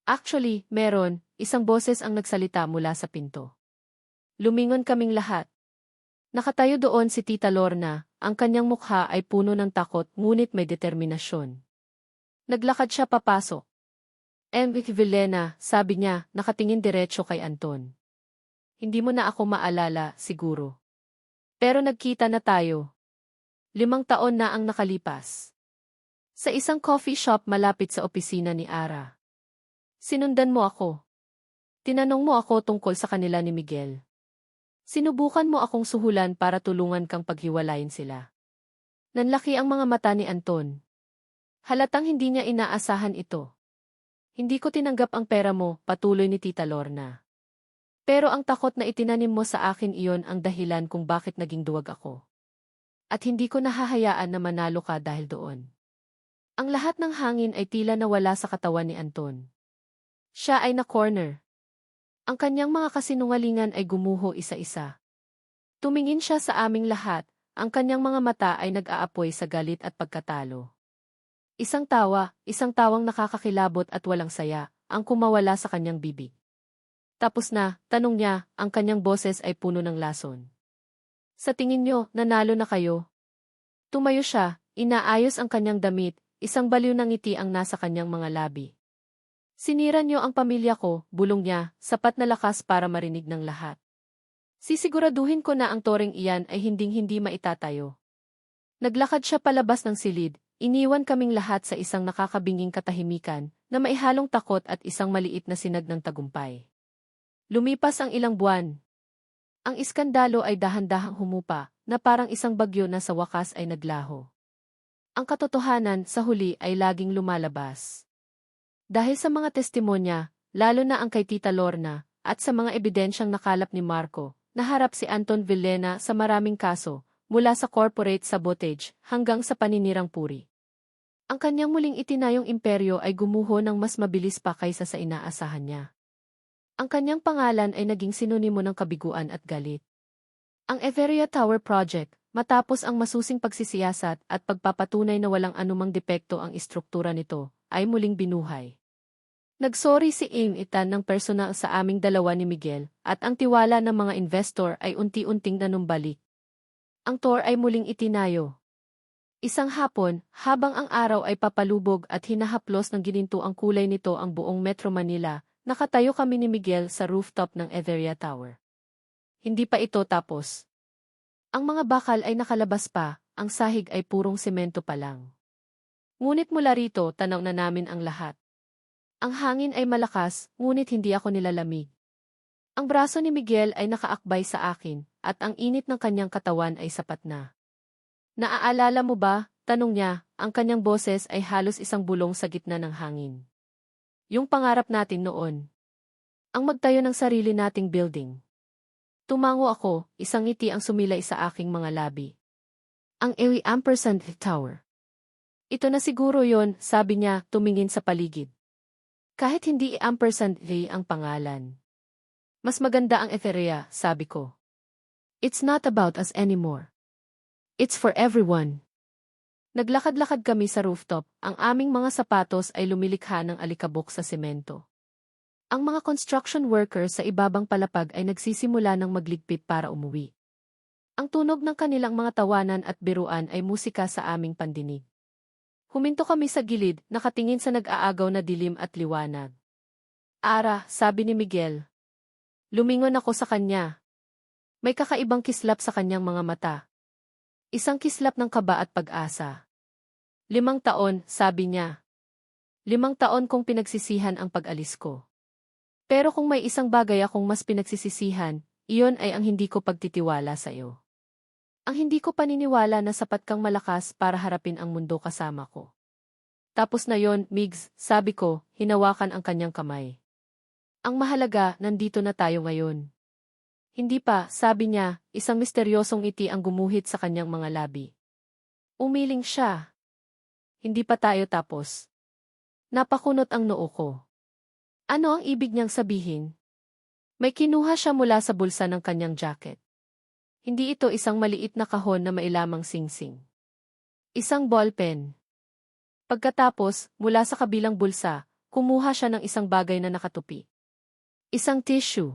Actually, meron, isang boses ang nagsalita mula sa pinto. Lumingon kaming lahat. Nakatayo doon si Tita Lorna, ang kanyang mukha ay puno ng takot ngunit may determinasyon. Naglakad siya papasok. Enrique Villena, sabi niya, nakatingin diretso kay Anton. Hindi mo na ako maalala, siguro. Pero nagkita na tayo. 5 taon na ang nakalipas. Sa isang coffee shop malapit sa opisina ni Ara. Sinundan mo ako. Tinanong mo ako tungkol sa kanila ni Miguel. Sinubukan mo akong suhulan para tulungan kang paghiwalayin sila. Nanlaki ang mga mata ni Anton. Halatang hindi niya inaasahan ito. Hindi ko tinanggap ang pera mo, patuloy ni Tita Lorna. Pero ang takot na itinanim mo sa akin iyon ang dahilan kung bakit naging duwag ako. At hindi ko nahahayaan na manalo ka dahil doon. Ang lahat ng hangin ay tila nawala sa katawan ni Anton. Siya ay na-corner. Ang kanyang mga kasinungalingan ay gumuho isa-isa. Tumingin siya sa aming lahat, ang kanyang mga mata ay nag-aapoy sa galit at pagkatalo. Isang tawang nakakakilabot at walang saya, ang kumawala sa kanyang bibig. Tapos na, tanong niya, ang kanyang boses ay puno ng lason. Sa tingin niyo, nanalo na kayo? Tumayo siya, inaayos ang kanyang damit, isang baliw ng ngiti ang nasa kanyang mga labi. Sinira niyo ang pamilya ko, bulong niya, sapat na lakas para marinig ng lahat. Sisiguraduhin ko na ang toreng iyan ay hinding-hindi maitatayo. Naglakad siya palabas ng silid, iniwan kaming lahat sa isang nakakabinging katahimikan, na maihalong takot at isang maliit na sinag ng tagumpay. Lumipas ang ilang buwan. Ang iskandalo ay dahan-dahang humupa, na parang isang bagyo na sa wakas ay naglaho. Ang katotohanan sa huli ay laging lumalabas. Dahil sa mga testimonya, lalo na ang kay Tita Lorna, at sa mga ebidensyang nakalap ni Marco, naharap si Anton Villena sa maraming kaso, mula sa corporate sabotage hanggang sa paninirang puri. Ang kanyang muling itinayong imperyo ay gumuho ng mas mabilis pa kaysa sa inaasahan niya. Ang kanyang pangalan ay naging sinonimo ng kabiguan at galit. Ang Everia Tower Project, matapos ang masusing pagsisiyasat at pagpapatunay na walang anumang depekto ang istruktura nito, ay muling binuhay. Nagsorry si Aim Itan ng personal sa aming dalawa ni Miguel, at ang tiwala ng mga investor ay unti-unting nanumbalik. Ang tour ay muling itinayo. Isang hapon, habang ang araw ay papalubog at hinahaplos ng gininto ang kulay nito ang buong Metro Manila, nakatayo kami ni Miguel sa rooftop ng Everia Tower. Hindi pa ito tapos. Ang mga bakal ay nakalabas pa, ang sahig ay purong semento pa lang. Ngunit mula rito, tanaw na namin ang lahat. Ang hangin ay malakas, ngunit hindi ako nilalamig. Ang braso ni Miguel ay nakaakbay sa akin, at ang init ng kanyang katawan ay sapat na. Naaalala mo ba, tanong niya, ang kanyang boses ay halos isang bulong sa gitna ng hangin. Yung pangarap natin noon. Ang magtayo ng sarili nating building. Tumango ako, isang ngiti ang sumilay sa aking mga labi. Ang Ewi Ampersand Tower. Ito na siguro yon, sabi niya, tumingin sa paligid. Kahit hindi Ampersand ang pangalan. Mas maganda ang Etherea, sabi ko. It's not about us anymore. It's for everyone. Naglakad-lakad kami sa rooftop, ang aming mga sapatos ay lumilikha ng alikabok sa semento. Ang mga construction workers sa ibabang palapag ay nagsisimula ng magligpit para umuwi. Ang tunog ng kanilang mga tawanan at biruan ay musika sa aming pandinig. Huminto kami sa gilid, nakatingin sa nag-aagaw na dilim at liwanag. Ara, sabi ni Miguel. Lumingon ako sa kanya. May kakaibang kislap sa kanyang mga mata. Isang kislap ng kaba at pag-asa. 5 taon, sabi niya. 5 taon kong pinagsisihan ang pag-alis ko. Pero kung may isang bagay akong mas pinagsisisihan, iyon ay ang hindi ko pagtitiwala sa iyo. Ang hindi ko paniniwala na sapat kang malakas para harapin ang mundo kasama ko. Tapos na yon, Migs, sabi ko, hinawakan ang kanyang kamay. Ang mahalaga, nandito na tayo ngayon. Hindi pa, sabi niya, isang misteryosong ngiti ang gumuhit sa kanyang mga labi. Umiling siya. Hindi pa tayo tapos. Napakunot ang noo ko. Ano ang ibig niyang sabihin? May kinuha siya mula sa bulsa ng kanyang jacket. Hindi ito isang maliit na kahon na mailamang singsing. Isang ballpen. Pagkatapos, mula sa kabilang bulsa, kumuha siya ng isang bagay na nakatupi. Isang tissue.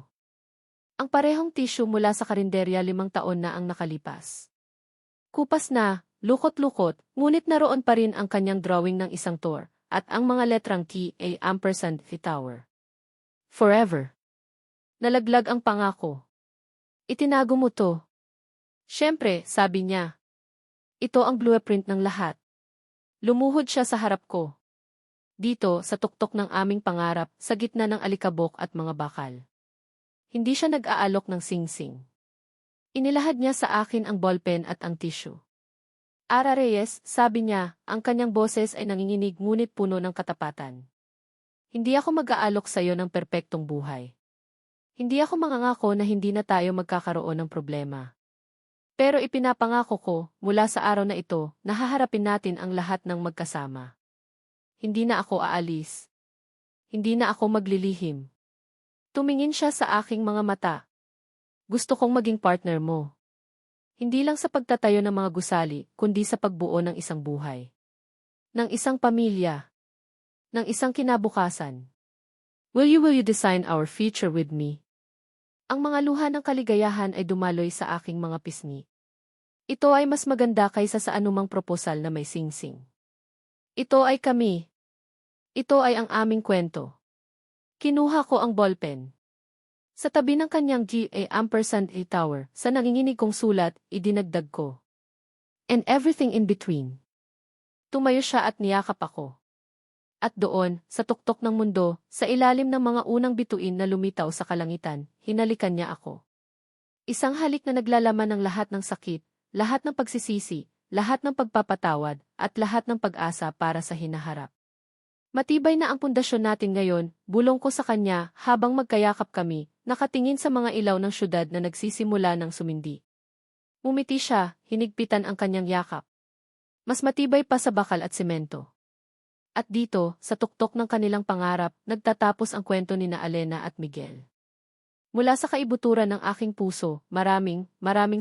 Ang parehong tissue mula sa karinderya 5 taon na ang nakalipas. Kupas na, lukot-lukot, ngunit naroon pa rin ang kanyang drawing ng isang tour, at ang mga letrang T.A. Ampersand Tower. Forever. Nalaglag ang pangako. Itinago mo to. Siyempre, sabi niya. Ito ang blueprint ng lahat. Lumuhod siya sa harap ko. Dito, sa tuktok ng aming pangarap, sa gitna ng alikabok at mga bakal. Hindi siya nag-aalok ng singsing. Inilahad niya sa akin ang ballpen at ang tissue. Ara Reyes, sabi niya, ang kanyang boses ay nanginginig ngunit puno ng katapatan. Hindi ako mag-aalok sa iyo ng perpektong buhay. Hindi ako mangangako na hindi na tayo magkakaroon ng problema. Pero ipinapangako ko, mula sa araw na ito, nahaharapin natin ang lahat ng magkasama. Hindi na ako aalis. Hindi na ako maglilihim. Tumingin siya sa aking mga mata. Gusto kong maging partner mo. Hindi lang sa pagtatayo ng mga gusali, kundi sa pagbuo ng isang buhay. Ng isang pamilya. Ng isang kinabukasan. Will you design our future with me? Ang mga luha ng kaligayahan ay dumaloy sa aking mga pisngi. Ito ay mas maganda kaysa sa anumang proposal na may singsing. Ito ay kami. Ito ay ang aming kwento. Kinuha ko ang ballpen. Sa tabi ng kanyang G.A. tower, sa nanginginig kong sulat, idinagdag ko. And everything in between. Tumayo siya at niyakap ako. At doon, sa tuktok ng mundo, sa ilalim ng mga unang bituin na lumitaw sa kalangitan, hinalikan niya ako. Isang halik na naglalaman ng lahat ng sakit, lahat ng pagsisisi, lahat ng pagpapatawad, at lahat ng pag-asa para sa hinaharap. Matibay na ang pundasyon natin ngayon, bulong ko sa kanya habang magkayakap kami, nakatingin sa mga ilaw ng syudad na nagsisimula ng sumindi. Umiti siya, hinigpitan ang kanyang yakap. Mas matibay pa sa bakal at semento. At dito, sa tuktok ng kanilang pangarap, nagtatapos ang kwento ni na Alena at Miguel. Mula sa kaibuturan ng aking puso, maraming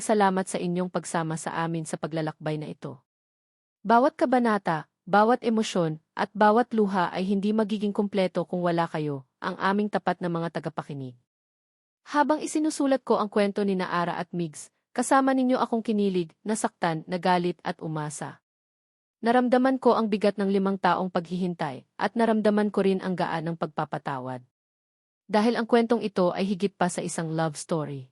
salamat sa inyong pagsama sa amin sa paglalakbay na ito. Bawat kabanata, bawat emosyon, at bawat luha ay hindi magiging kumpleto kung wala kayo, ang aming tapat na mga tagapakinig. Habang isinusulat ko ang kwento ni na Ara at Migs, kasama ninyo akong kinilig, nasaktan, nagalit at umasa. Naramdaman ko ang bigat ng 5 taong paghihintay, at naramdaman ko rin ang gaan ng pagpapatawad. Dahil ang kwentong ito ay higit pa sa isang love story.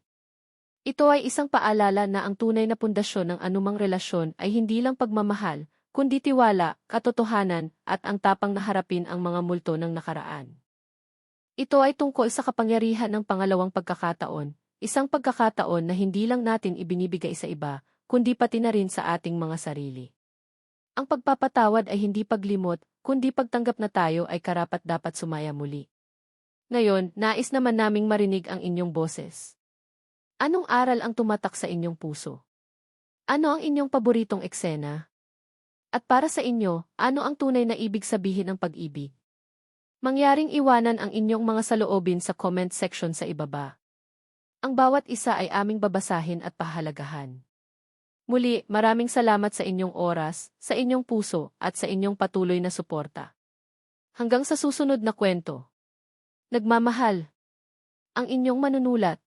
Ito ay isang paalala na ang tunay na pundasyon ng anumang relasyon ay hindi lang pagmamahal, kundi tiwala, katotohanan, at ang tapang na harapin ang mga multo ng nakaraan. Ito ay tungkol sa kapangyarihan ng pangalawang pagkakataon, isang pagkakataon na hindi lang natin ibinibigay sa iba, kundi pati na rin sa ating mga sarili. Ang pagpapatawad ay hindi paglimot, kundi pagtanggap na tayo ay karapat-dapat sumaya muli. Ngayon, nais naman naming marinig ang inyong boses. Anong aral ang tumatak sa inyong puso? Ano ang inyong paboritong eksena? At para sa inyo, ano ang tunay na ibig sabihin ng pag-ibig? Mangyaring iwanan ang inyong mga saloobin sa comment section sa ibaba. Ang bawat isa ay aming babasahin at pahalagahan. Muli, maraming salamat sa inyong oras, sa inyong puso, at sa inyong patuloy na suporta. Hanggang sa susunod na kwento. Nagmamahal. Ang inyong manunulat.